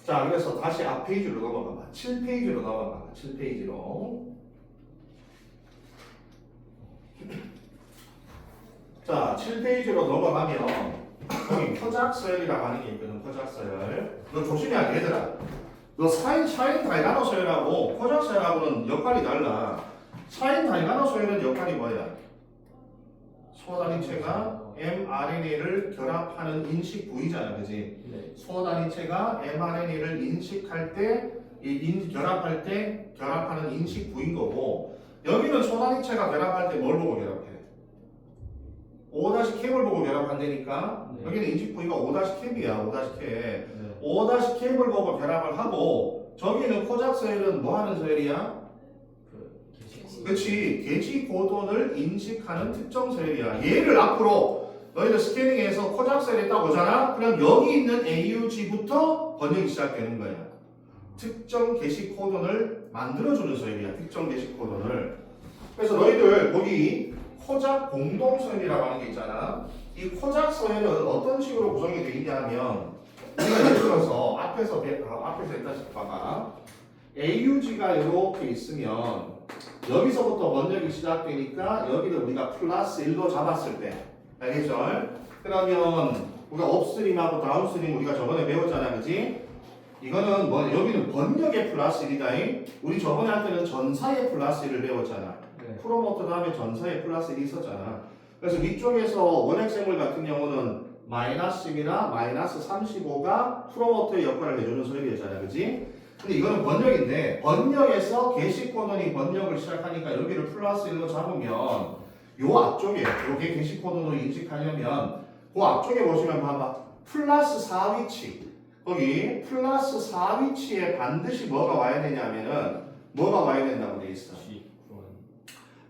자, 그래서 다시 앞 페이지로 넘어가 봐. 7페이지로 넘어가 봐. 7페이지로. 자, 7페이지로 넘어가면 여기 포작서열이라고 하는 게 있거든. 포작서열. 너 조심해야 돼, 얘들아. 너 샤인 다이나노 서열하고 포작서열하고는 역할이 달라. 샤인 다이나노 서열은 역할이 뭐야? 소단위체가 mRNA를 결합하는 인식 부위잖아, 그지? 네. 소단위체가 mRNA를 인식할 때, 결합할 때 결합하는 인식 부위인 거고, 여기는 소단위체가 결합할 때 뭘 보고 결합해? 5-캡을 보고 결합한다니까. 네. 여기는 인식 부위가 5-캡이야, 5-캡. 네. 5-캡을 보고 결합을 하고, 저기는 코작 서열은 뭐 하는 서열이야? 그렇지, 게시 코돈을 인식하는 특정 서열이야. 얘를 앞으로 너희들 스캐닝해서 코작 서열에 딱 오잖아? 그럼 여기 있는 AUG부터 번역이 시작되는 거야. 특정 게시 코돈을 만들어주는 서열이야. 특정 게시 코돈을. 그래서 너희들 거기 코작 공동 서열이라고 하는 게 있잖아. 이 코작 서열은 어떤 식으로 구성이 되어 있냐면, 우리가 예를 들어서 앞에서 했다시피 봐봐. AUG가 이렇게 있으면 여기서부터 번역이 시작되니까 여기를 우리가 플러스 1로 잡았을 때, 알겠죠? 그러면 우리가 업스트림하고 다운스트림 우리가 저번에 배웠잖아, 그지? 이거는 뭐 여기는 번역의 플러스 1이다. 우리 저번에 할 때는 전사의 플러스 1을 배웠잖아. 네. 프로모터 다음에 전사의 플러스 1이 있었잖아. 그래서 위쪽에서 원핵생물 같은 경우는 마이너스 10이나 마이너스 35가 프로모터의 역할을 해주는 소리였잖아, 그지? 근데 이거는 번역인데, 번역에서 게시 코돈이 번역을 시작하니까 여기를 플러스 1로 잡으면 요 앞쪽에, 요게 게시 코돈으로 인식하려면 그 앞쪽에 보시면 봐봐. 플러스 4위치. 거기 플러스 4위치에 반드시 뭐가 와야 되냐면은 뭐가 와야 된다고 돼 있어.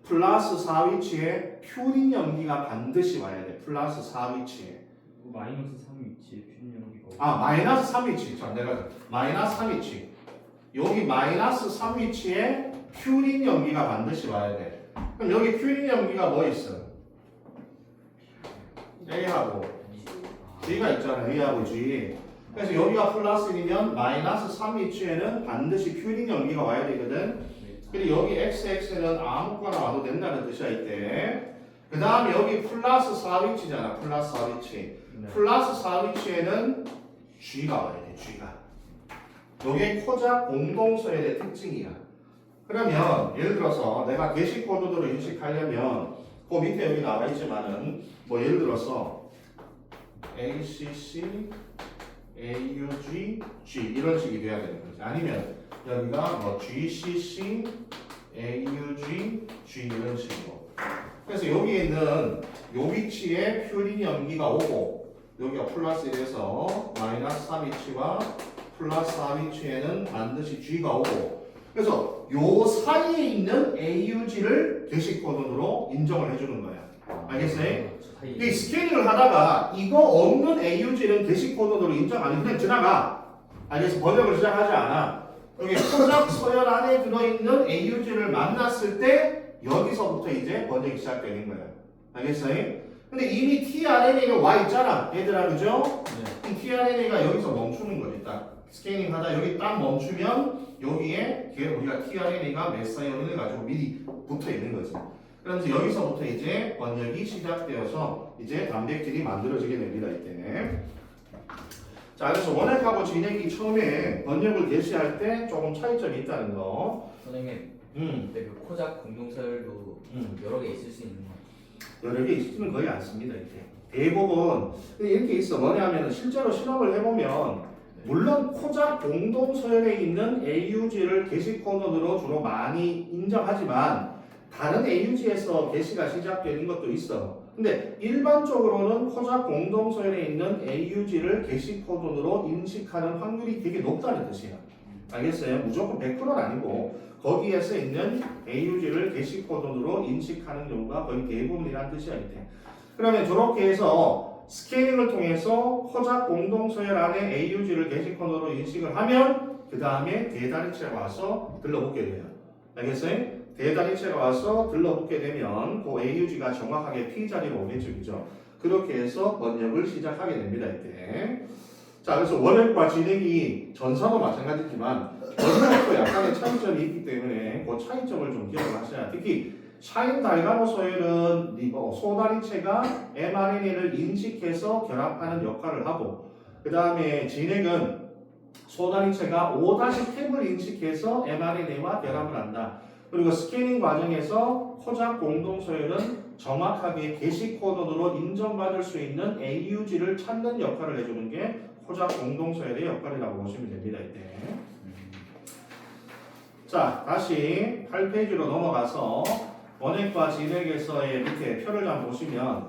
플러스 4위치에 퓨린 연기가 반드시 와야 돼. 플러스 4위치에. 마이너스 3위치에 퓨린 연기가. 아, 마이너스 3위치. 자, 내가 마이너스 3위치. 여기 마이너스 3위치에 퓨린 연기가 반드시 와야 돼. 그럼 여기 퓨린 연기가 뭐 있어? A하고 G가 있잖아. A하고 G. 그래서 여기가 플러스 1이면 마이너스 3위치에는 반드시 퓨린 연기가 와야 되거든. 그리고 여기 XX는 아무거나 와도 된다는 뜻이야, 이때. 그 다음에 여기 플러스 4위치잖아. 플러스 4위치. 네. 플러스 4위치에는 G가 와야 돼, G가. 요게 코작 공동서열의 특징이야. 그러면 예를 들어서 내가 게시 코드로 인식하려면 그 밑에 여기 나와 있지만은 뭐 예를 들어서 ACC, AUG, G 이런 식이 돼야 되는 거지. 아니면 여기가 뭐 GCC, AUG, G 이런 식으로. 그래서 여기 있는 요 위치에 퓨린 연기가 오고 여기가 플러스 1에서 마이너스 3위치와 플러스 4위치에는 반드시 G가 오고, 그래서 요 사이에 있는 AUG를 게시 코돈으로 인정을 해주는 거야. 알겠어요? 이 스캐닝을 하다가 이거 없는 AUG는 게시 코돈으로 인정 안 해. 그냥 지나가. 알겠어? 번역을 시작하지 않아. 여기 코작 서열 안에 들어있는 AUG를 만났을 때 여기서부터 이제 번역이 시작되는 거야. 알겠어요? 근데 이미 tRNA가 와 있잖아. 얘들아, 그죠? 네. tRNA가 여기서 멈추는 거지. 딱 스캐닝 하다 여기 딱 멈추면 여기에 우리가 tRNA가 메사이온을 가지고 미리 붙어 있는 거지. 그러면서 여기서부터 이제 번역이 시작되어서 이제 단백질이 만들어지게 됩니다. 이때. 자, 그래서 원액하고 진액이 처음에 번역을 개시할 때 조금 차이점이 있다는 거. 선생님, 근데 그 코작 공동서열도 여러 개 있을 수 있는 거 여러 개 있으면 거의 안 씁니다, 이렇게. 대부분 이렇게 있어. 뭐냐면 실제로 실험을 해보면 물론 코작 공동서열에 있는 AUG를 게시 코드로 주로 많이 인정하지만 다른 AUG에서 게시가 시작되는 것도 있어. 근데 일반적으로는 코작 공동서열에 있는 AUG를 게시 코드로 인식하는 확률이 되게 높다는 뜻이에요. 알겠어요? 무조건 100%는 아니고 거기에서 있는 AUG를 게시 코드로 인식하는 경우가 거의 대부분이라는 뜻이야. 이때. 그러면 저렇게 해서 스캐닝을 통해서 코작 공동서열 안에 AUG를 게시 코드로 인식을 하면 그 다음에 대다리체가 와서 들러붙게 돼요. 알겠어요? 대다리체가 와서 들러붙게 되면 그 AUG가 정확하게 P자리로 오겠죠. 그죠? 그렇게 해서 번역을 시작하게 됩니다. 이때. 자, 그래서 원액과 진액이 전사도 마찬가지지만 번역도 약간의 차이점이 있기 때문에 그 차이점을 좀 기억을 하셔야. 특히 샤인 달가노 소열은 소다리체가 mRNA를 인식해서 결합하는 역할을 하고 그 다음에 진액은 소다리체가 5-캡을 인식해서 mRNA와 결합을 한다. 그리고 스캐닝 과정에서 코작 공동서열은 정확하게 게시 코드로 인정받을 수 있는 AUG를 찾는 역할을 해주는 게 코작 공동서열의 역할이라고 보시면 됩니다. 이때. 자, 다시 8페이지로 넘어가서 원액과 진액에서의 밑에 표를 좀 보시면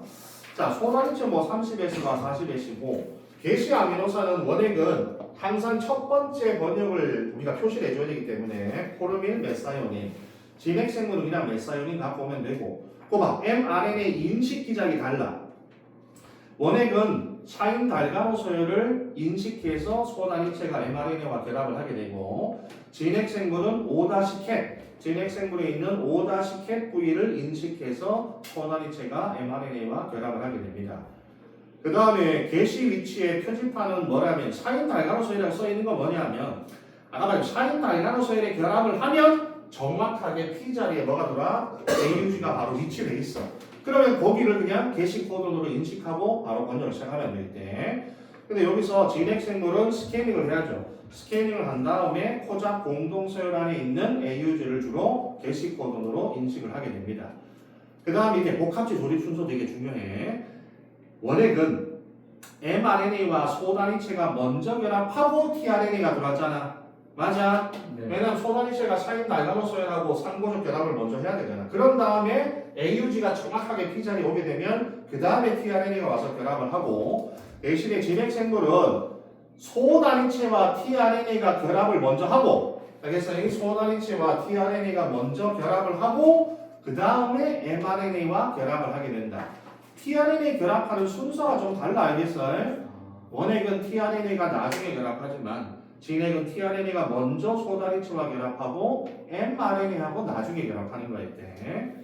자, 소다리체 뭐 30S가 40S고 게시 아미노산은 원액은 항상 첫 번째 번역을 우리가 표시를 해줘야 되기 때문에 포르밀 메사이오닌 진액 생물은 그냥 메사이오닌 갖고 오면 되고 꼬박 mRNA 인식 기작이 달라. 원액은 샤인 달가노 서열을 인식해서 소다리체가 mRNA와 결합을 하게 되고 진액 생물은 5-캡 진액 생물에 있는 5-캡 부위를 인식해서 소다리체가 mRNA와 결합을 하게 됩니다. 그 다음에 게시 위치의 표지판은 뭐라면 샤인 달가노 서열이라고 써 있는 건 뭐냐면 아까 말한 샤인 달가노 서열에 결합을 하면 정확하게 P자리에 뭐가 들어와? AUG가 바로 위치돼 있어. 그러면 거기를 그냥 게시 코드로 인식하고 바로 번역을 시작하면 되겠대. 근데 여기서 진액 생물은 스캐닝을 해야죠. 스캐닝을 한 다음에 코작 공동서열 안에 있는 AUG를 주로 게시 코드로 인식을 하게 됩니다. 그 다음에 이게 복합체 조립 순서 되게 중요해. 원액은 mRNA와 소다리체가 먼저 결합하고 tRNA가 들어왔잖아. 맞아? 네. 왜냐면 소다리체가 샤인 달가노 서열하고 상고적 결합을 먼저 해야 되잖아. 그런 다음에 AUG가 정확하게 P자리에 오게 되면 그 다음에 tRNA가 와서 결합을 하고 대신에 진액 생물은 소다리체와 tRNA가 결합을 먼저 하고 알겠어요? 소다리체와 tRNA가 먼저 결합을 하고 그 다음에 mRNA와 결합을 하게 된다. tRNA 결합하는 순서가 좀 달라. 알겠어요? 원액은 tRNA가 나중에 결합하지만 진액은 tRNA가 먼저 소다리체와 결합하고 mRNA하고 나중에 결합하는 거야. 이때.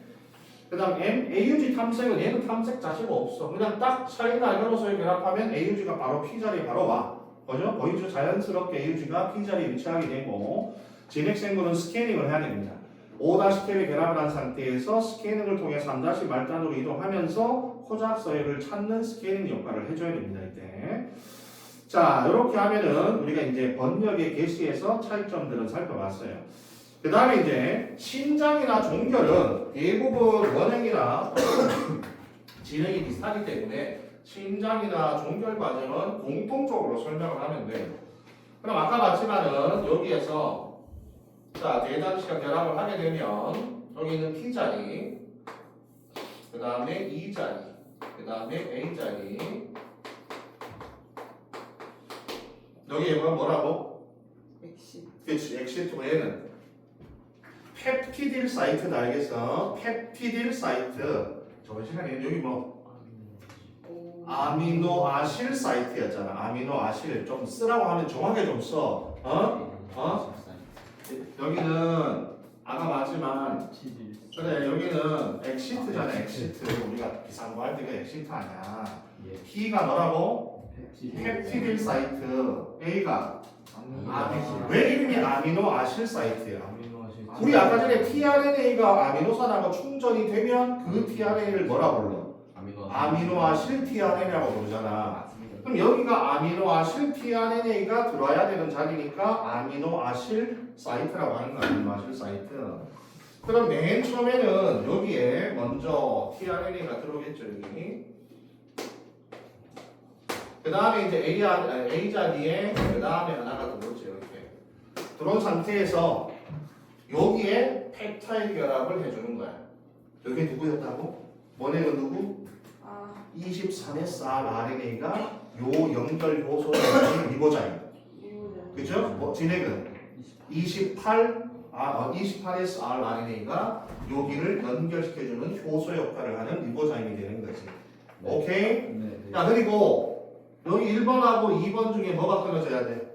그 다음 AUG 탐색은 얘는 탐색 자체가 없어. 그냥 딱 샤인 달가노서에 결합하면 AUG가 바로 P자리에 바로 와. 그죠? 거기서 자연스럽게 AUG가 P자리에 위치하게 되고 진액 생물은 스캐닝을 해야 됩니다. 5-캡에 결합을 한 상태에서 스캐닝을 통해 3- 말단으로 이동하면서 코작 서열을 찾는 스캐닝 역할을 해줘야 됩니다. 이때. 자, 이렇게 하면은 우리가 이제 번역의 게시에서 차이점들은 살펴봤어요. 그 다음에 이제 신장이나 종결은 대부분 원액이나 진액이 비슷하기 때문에 신장이나 종결 과정은 공통적으로 설명을 하면 돼요. 그럼 아까 봤지만은 여기에서 자, 대단시가 결합을 하게 되면 여기 있는 P자리 그 다음에 E자리 그 다음에 A자리 여기 얘가 뭐라고? 엑시. 그렇지, 엑시트 얘는 펩티딜 사이트다. 알겠어? 펩티딜 사이트. 저번 시간에 여기 뭐 아미노아실 사이트였잖아. 아미노아실 좀 쓰라고 하면 정확하게 좀 써. 여기는 아까 맞지만 그래 여기는 엑시트잖아. 엑시트. 우리가 비상구할 때가 엑시트 아니야. P가 뭐라고? 펩티딜 사이트. A가 왜 이름이 아미노아실 사이트야? 우리 아까 전에 tRNA가 아미노산하고 충전이 되면 그 tRNA를 뭐라 불러? 아미노아실 tRNA라고 부르잖아. 그럼 여기가 아미노아실 tRNA가 들어와야 되는 자리니까 아미노아실 사이트라고 하는 거야. 아미노아실 사이트. 그럼 맨 처음에는 여기에 먼저 tRNA가 들어오겠죠. 여기. 그 다음에 이제 A 자리에 그 다음에 하나가 들어오죠. 이렇게. 들어온 상태에서 여기에 펩타이드 결합을 해주는 거야. 여기 누구였다고? 원액은 누구? 아 24S RNA가 요 연결 효소의 리보자임. 이거는 그죠? 뭐 진액은 28S RNA가 여기를 연결시켜주는 효소 역할을 하는 리보자임이 되는 거지. 오케이? 네. 자 그리고 여기 1번하고 2번 중에 뭐가 끊어져야 돼?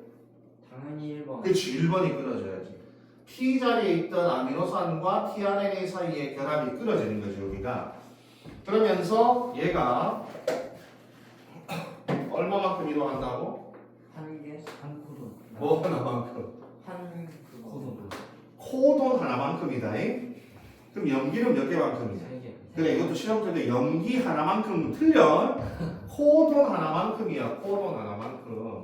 당연히 1번. 그렇지, 1번이 끊어져야지. P 자리에 있던 아미노산과 tRNA 사이의 결합이 끊어지는 거죠, 여기가. 그러면서 얘가 얼마만큼 이동한다고? 한 개? 한 코돈. 뭐 하나만큼? 한 코돈. 코돈 하나만큼이다. 잉? 그럼 염기는 몇 개만큼이냐? 3개. 그래, 이것도 시험 때도 염기 하나만큼 틀려. 코돈 하나만큼이야, 코돈 하나만큼.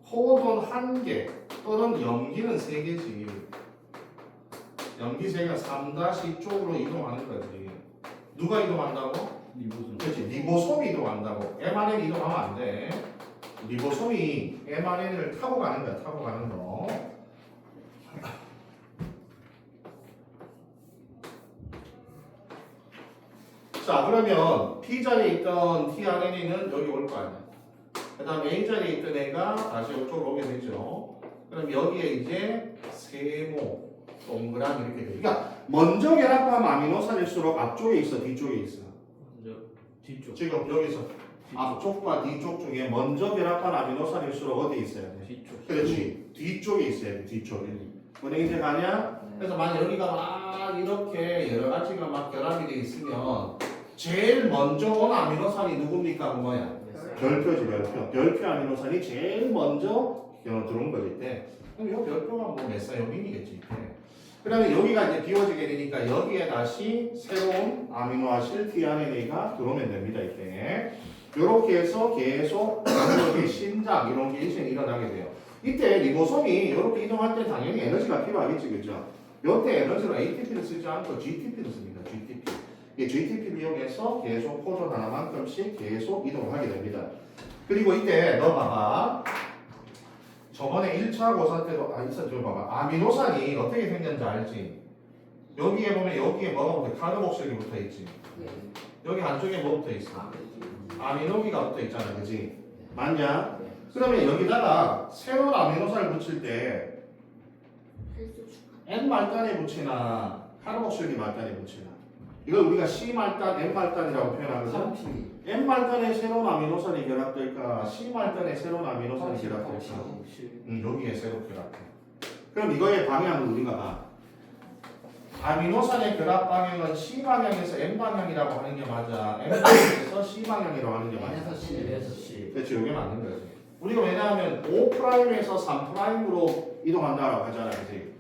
코돈 한 개 또는 염기는 3개지. 염기 3개가 3- 쪽으로 이동하는 거지. 누가 이동한다고? 리보존. 그렇지. 리보솜이 이동한다고. mRNA 이동하면 안 돼. 리보솜이 mRNA를 타고 가는 거야. 타고 가는 거. 자, 그러면 P 자리에 있던 tRNA는 여기 올 거 아니야. 그 다음 A 자리에 있던 애가 다시 이쪽으로 오게 되죠. 그럼 여기에 이제 세모, 동그라미 이렇게 돼. 그러니까 먼저 결합한 아미노산일수록 앞쪽에 있어, 뒤쪽에 있어. 먼저 뒤쪽. 지금 여기서 앞쪽과 뒤쪽 중에 먼저 결합한 아미노산일수록 어디 있어야 돼? 뒤쪽. 그렇지. 뒤쪽에 있어야 돼. 뒤쪽에. 은행 이제 가냐? 그래서 만약 여기가 막 이렇게 여러 가지가 막 결합이 돼 있으면 제일 먼저 온 아미노산이 누굽니까? 그 뭐야? 별표지, 별표. 별표 아미노산이 제일 먼저 들어온 거지 이때. 그럼 이 별표가 뭐 메사요민이겠지 이때. 그다음에 여기가 이제 비워지게 되니까 여기에 다시 새로운 아미노아실 tRNA가 들어오면 됩니다 이때. 이렇게 해서 계속 여기 신장 이런 게 일어나게 돼요. 이때 리보솜이 이렇게 이동할 때 당연히 에너지가 필요하겠지, 그죠? 이때 에너지로 ATP를 쓰지 않고 GTP를 씁니다. GTP. 이 GTP를 이용해서 계속 코돈 하나만큼씩 계속 이동을 하게 됩니다. 그리고 이때 너 봐봐. 저번에 1차 고사 때도 있었죠. 봐봐. 아미노산이 어떻게 생겼는지 알지? 여기에 보면 여기에 뭐가 붙어? 카르복실이 붙어 있지. 여기 안쪽에 뭐 붙어 있어? 아미노기가 붙어 있잖아, 그지? 맞냐? 그러면 여기다가 새로운 아미노산을 붙일 때 N 말단에 붙이나 카르복실기 말단에 붙이나? 이걸 우리가 C 말단, N 말단이라고 표현하거든. N 말단에 새로운 아미노산이 결합될까? C 말단에 새로운 아미노산이 결합될까? 여기에 새로 결합해. 그럼 이거의 방향을 우리가 봐. 아미노산의 결합 방향은 C 방향에서 N 방향이라고 하는 게 맞아. N 방향에서 C 방향이라고 하는 게 맞아. N에서 C. 그렇지, 이게 맞는 거지. 우리가 왜냐하면 5'에서 3'으로 이동한다고 하잖아, 그지?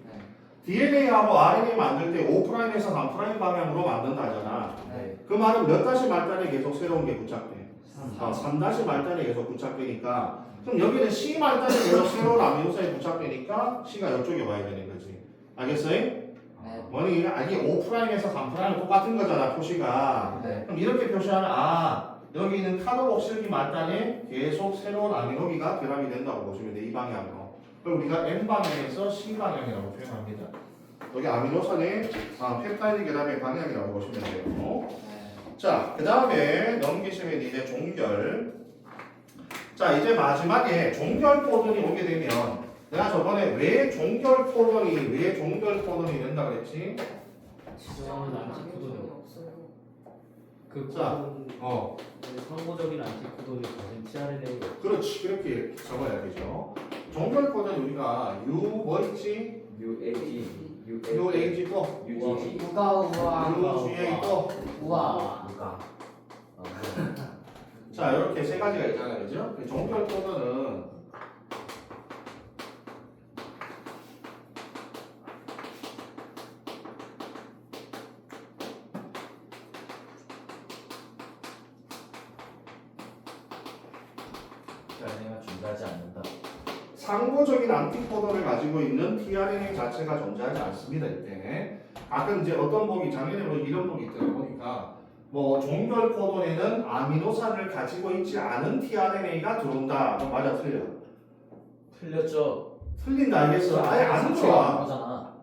DNA하고 RNA 만들 때 5'에서 3' 방향으로 만든다잖아. 네. 그 말은 몇 다시 말단에 계속 새로운 게 부착돼? 3. 3 다시 말단에 계속 부착되니까 그럼 여기는 C 말단에 계속 새로운 아미노산이 부착되니까 C가 이쪽에 와야 되는 거지. 알겠어요? 뭐니 이게 5'에서 3'은 똑같은 거잖아, 표시가. 네. 그럼 이렇게 표시하면 여기 있는 카르복실기 말단에 계속 새로운 아미노기가 결합이 된다고 보시면 돼, 이 방향으로. 그럼 우리가 N 방향에서 C 방향이라고 표현합니다. 여기 아미노산의 펩타이드 결합의 방향이라고 보시면 돼요. 자, 그 다음에 넘기시면 이제 종결. 자, 이제 마지막에 종결 코돈이 오게 되면 내가 저번에 왜 종결 코돈이 된다 그랬지? 지정은 안티코돈이 없어요. 그 자, 코돈 상호적인 안티코돈이 가진 tRNA가 그렇지, 그렇게 적어야 되죠. 종결 코돈 우리가 U 뭐 있지? UAG 또 UGG. UGA 또 우와. 자, 이렇게 세 가지가 있잖아요, 그죠? 종결 코드는 tRNA가 존재하지 않는다. 상호적인 안티코드를 가지고 있는 tRNA 자체가 존재하지 않습니다. 이때 가끔 이제 어떤 복이 작년에 뭐 이런 복이 있더라고 보니까 뭐 종결 코돈에는 아미노산을 가지고 있지 않은 tRNA가 들어온다. 그럼 맞아 틀려? 틀렸죠. 틀린다 알겠어. 아예 안 들어와. 거잖아.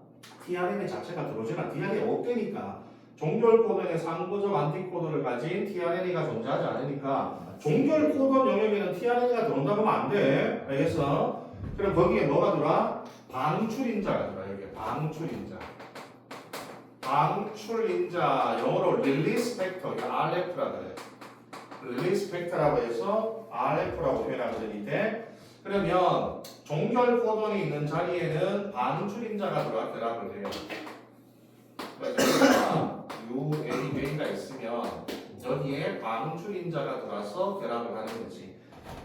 tRNA 자체가 들어오잖아. tRNA 없대니까. 종결 코돈의 상호적 안티코드를 가진 tRNA가 존재하지 않으니까 종결 코돈 영역에는 tRNA가 들어온다고 하면 안 돼. 알겠어? 그럼 거기에 뭐가 들어와? 방출인자가 들어와. 여기 방출인자. 방출인자 영어로 release factor, 이거 RF라 그래. release factor라고 해서 RF라고 표현하거든요. 그러면 종결 코돈이 있는 자리에는 방출인자가 들어와 결합을 해요. 그래서 UA가 있으면 여기에 방출인자가 들어와서 결합을 하는 거지.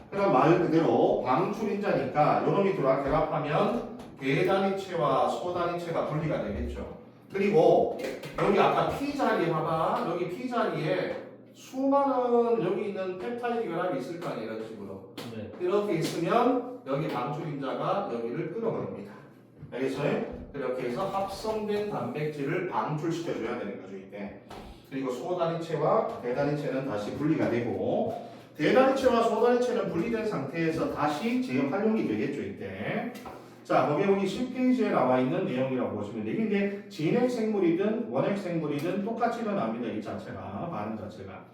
그럼 말 그대로 방출인자니까 요놈이 들어와 결합하면 대단위체와 소단위체가 분리가 되겠죠. 그리고 여기 아까 P 자리에 봐봐. 여기 P 자리에 수많은 여기 있는 펩타이드 결합이 있을 거 아니에요. 이런 식으로. 네. 이렇게 있으면 여기 방출인자가 여기를 끌어버립니다. 알겠어요? 이렇게 해서 합성된 단백질을 방출시켜줘야 되는 거죠. 이때. 그리고 소단위체와 대단위체는 다시 분리가 되고 대단위체와 소단위체는 분리된 상태에서 다시 재활용이 되겠죠. 이때. 자, 거기에 여기 10페이지에 나와 있는 내용이라고 보시면 돼요. 이게 진핵 생물이든 원핵 생물이든 똑같이 일어납니다. 이 자체가, 반응 자체가.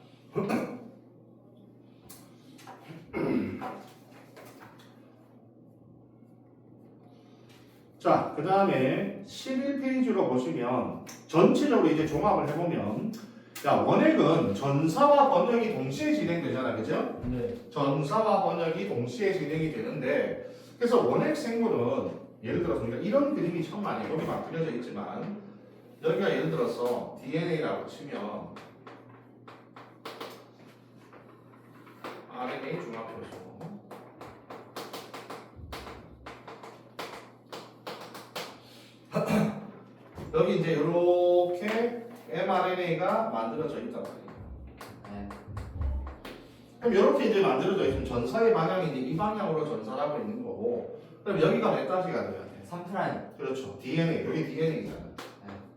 자, 그 다음에 11페이지로 보시면 전체적으로 이제 종합을 해보면 자, 원핵은 전사와 번역이 동시에 진행되잖아. 그죠? 네. 전사와 번역이 동시에 진행이 되는데 그래서 원핵 생물은 예를 들어서 우리가 이런 그림이 참 많이 여기 막 그려져 있지만 여기가 예를 들어서 DNA라고 치면 RNA 중합표소 여기 이제 이렇게 mRNA가 만들어져 있단 말이에요. 네. 그럼 이렇게 이제 만들어져 있으면 전사의 방향이 이제 이 방향으로 전사를 하고 있는 거고 그럼 여기가 몇 가지가 돼야 돼? 3프라임. 그렇죠. DNA. 여기 DNA잖아.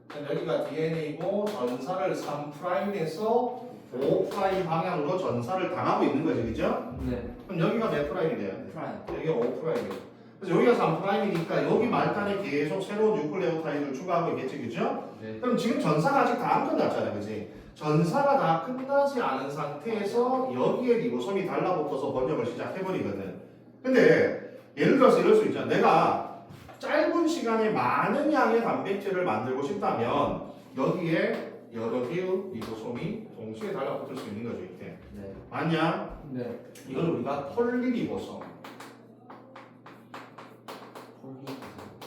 그럼 여기가 DNA고 전사를 3'에서 5' 방향으로 전사를 당하고 있는 거지. 그죠? 네. 그럼 여기가 몇 프라임이 돼야 돼? 프라임. 여기가 5'이에요. 그래서 여기가 3'이니까 여기 말단에 계속 새로운 뉴클레오타이드를 추가하고 있겠지. 그죠? 네. 그럼 지금 전사가 아직 다 안 끝났잖아. 그지? 전사가 다 끝나지 않은 상태에서 여기에 리보솜이 달라붙어서 번역을 시작해버리거든. 근데 예를 들어서 이럴 수 있잖아. 내가 짧은 시간에 많은 양의 단백질을 만들고 싶다면 여기에 여러 개의 리보솜이 동시에 달라붙을 수 있는 거죠. 이때. 네. 맞냐? 네. 이걸 우리가 폴리리보솜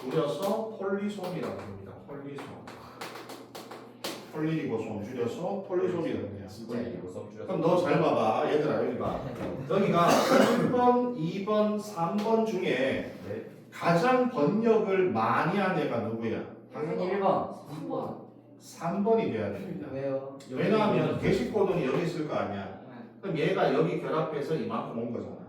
줄여서 폴리솜이라고 합니다. 폴리솜. 폴리리보솜 줄여서 폴리솜이라고 해요. 진짜 이거 썸줄여서. 그럼 너 잘 봐봐. 얘들아 여기 봐. 여기가 1번, 2번, 3번 중에 네. 가장 번역을 많이 한 애가 누구야? 당연히 1번. 3번. 3번이 돼야 됩니다. 왜요? 왜냐하면 게시 코드는 여기 있을 거 아니야. 그럼 얘가 여기 결합해서 이만큼 온 거잖아.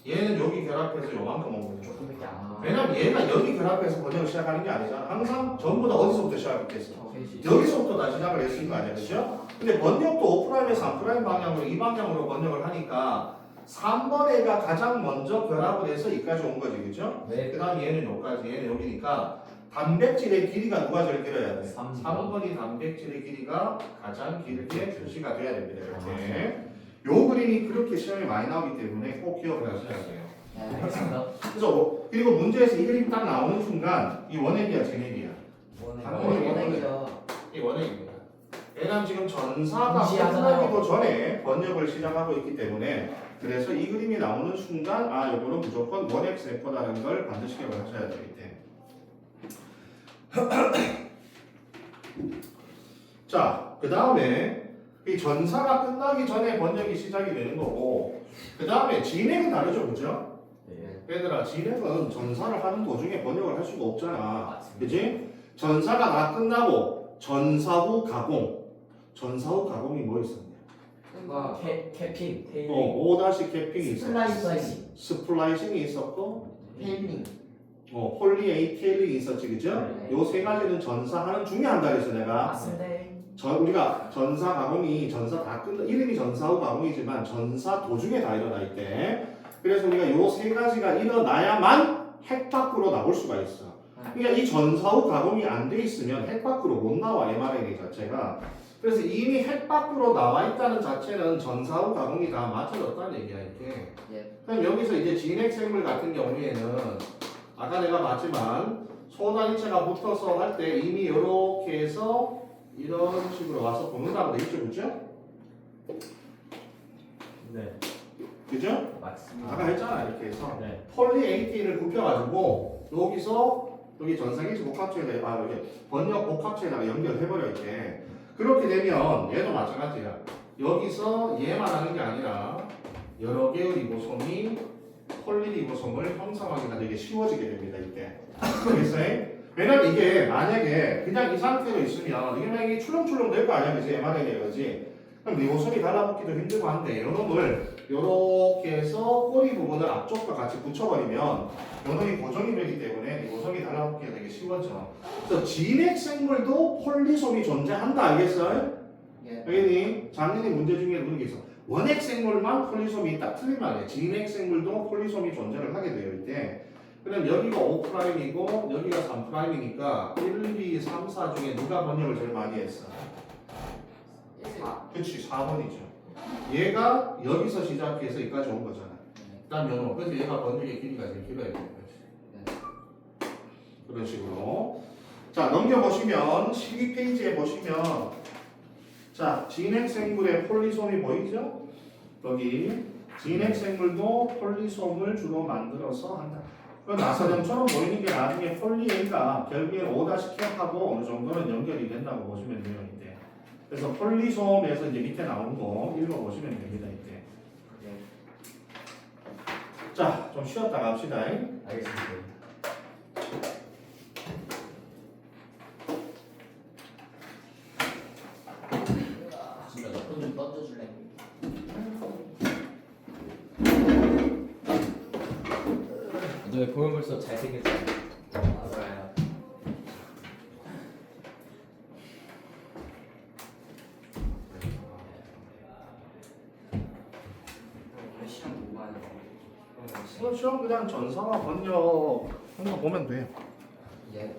얘는 여기 결합해서 요만큼 온 거죠. 조금밖에 안 와. 왜냐면 얘가 여기 결합해서 번역을 시작하는 게 아니잖아. 항상 전부 다 어디서부터 시작했겠어? 여기서부터 다 시작을 했을 거 아니야. 그죠? 근데 번역도 5'에서 3' 방향으로 이 방향으로 번역을 하니까 3번 애가 가장 먼저 결합을 해서 여기까지 온 거지. 그죠? 네. 그 다음 얘는 여기까지, 얘는 여기니까 단백질의 길이가 누가 제일 길어야 돼? 3번이 단백질의 길이가 가장 길게 표시가 돼야 됩니다. 이렇게. 요 그림이 그렇게 시험에 많이 나오기 때문에 꼭 기억을 하셔야 돼요. 네, 알겠습니다. 그래서 그리고 문제에서 이 그림 딱 나오는 순간 이 원액이야, 제넥이야? 원액이요. 이 원액입니다. 왜냐면 지금 전사가 무시하잖아요. 끝나기도 전에 번역을 시작하고 있기 때문에 그래서 이 그림이 나오는 순간 아 이거는 무조건 원액 세포라는 걸 반드시 기억을 하셔야 돼요. 이때. 자, 그 다음에 이 전사가 끝나기 전에 번역이 시작이 되는 거고 그 다음에 진액은 다르죠, 그죠? 네. 얘들아, 진액은 전사를 하는 도중에 번역을 할 수가 없잖아. 맞습니다. 그지? 전사가 다 끝나고 전사 후 가공. 전사 후 가공이 뭐 있었냐? 그거 캐핑 테일링 5 캐핑이 있어. 슬라이싱 스플라이싱이 있었고, 테일링 폴리에이티일링이 있었지, 그죠? 네. 요 세 가지는 전사하는 중에 한다 그랬어 내가. 맞습니다. 우리가 전사 가공이 전사 다 끝나 이름이 전사 후 가공이지만 전사 도중에 다 일어나 있대. 그래서 우리가 요 세 가지가 일어나야만 핵 밖으로 나올 수가 있어. 그러니까 이 전사 후 가공이 안 돼 있으면 핵 밖으로 못 나와 mRNA 자체가. 그래서 이미 핵 밖으로 나와 있다는 자체는 전사 후 가공이 다 맞춰졌다는 얘기야 이게. 예. 그럼 여기서 이제 진핵 생물 같은 경우에는 아까 내가 봤지만 소단위체가 붙어서 할 때 이미 이렇게 해서 이런 식으로 와서 붙는다고 돼 있죠, 그죠? 네. 그죠? 맞습니다. 아까 했잖아 이렇게 해서 네. 폴리에이틴을 굽혀가지고 여기서 여기 전사기지 복합체에다 여기 번역 복합체에다가 연결해버려 이렇게. 그렇게 되면 얘도 마찬가지야. 여기서 얘만 하는 게 아니라 여러 개의 리보솜이 폴리리보솜을 형성하기가 되게 쉬워지게 됩니다 이때. 그래서 왜냐면 이게 만약에 그냥 이 상태로 있으면 이게 만약에 출렁출렁 될 거 아니야, 그지? mRNA 거지. 그럼 리보솜이 달라붙기도 힘들고 한데 이놈을 이렇게 해서 꼬리 부분을 앞쪽과 같이 붙여버리면 요놈이 고정이 되기 때문에 리보솜이 달라붙기가 되게 쉬워져. 그래서 진핵 생물도 폴리솜이 존재한다, 알겠어요? 예. 여기니 작년에 문제 중에 그런 게 있어. 원핵 생물만 폴리솜이 있다. 틀린 말이에요. 진핵 생물도 폴리솜이 존재를 하게 되어 있대. 그럼 여기가 5'이고 여기가 3'이니까 1, 2, 3, 4 중에 누가 번역을 제일 많이 했어? 그치, 4번이죠. 얘가 여기서 시작해서 여기까지 온 거잖아. 그다음 연호. 그래서 얘가 번역의 길이가 제일 길어야 되는 거지. 그런 식으로. 자, 넘겨보시면 12페이지에 보시면 자, 진핵 생물의 폴리솜이 보이죠? 여기 진핵 생물도 폴리솜을 주로 만들어서 한다. 그 나사점처럼 보이는 게 나중에 폴리에가 결국엔 5-캡하고 어느 정도는 연결이 된다고 보시면 돼요 이때. 그래서 폴리솜에서 이제 밑에 나온 거 읽어보시면 됩니다 이때. 자, 좀 쉬었다 갑시다. 알겠습니다. 진짜 너좀 던져줄래? 너 보면 벌써 잘생겼어. 맞아요. 시험 보고 하는 거. 그렇죠. 그냥 전사와 번역 한거 보면 돼요. 예.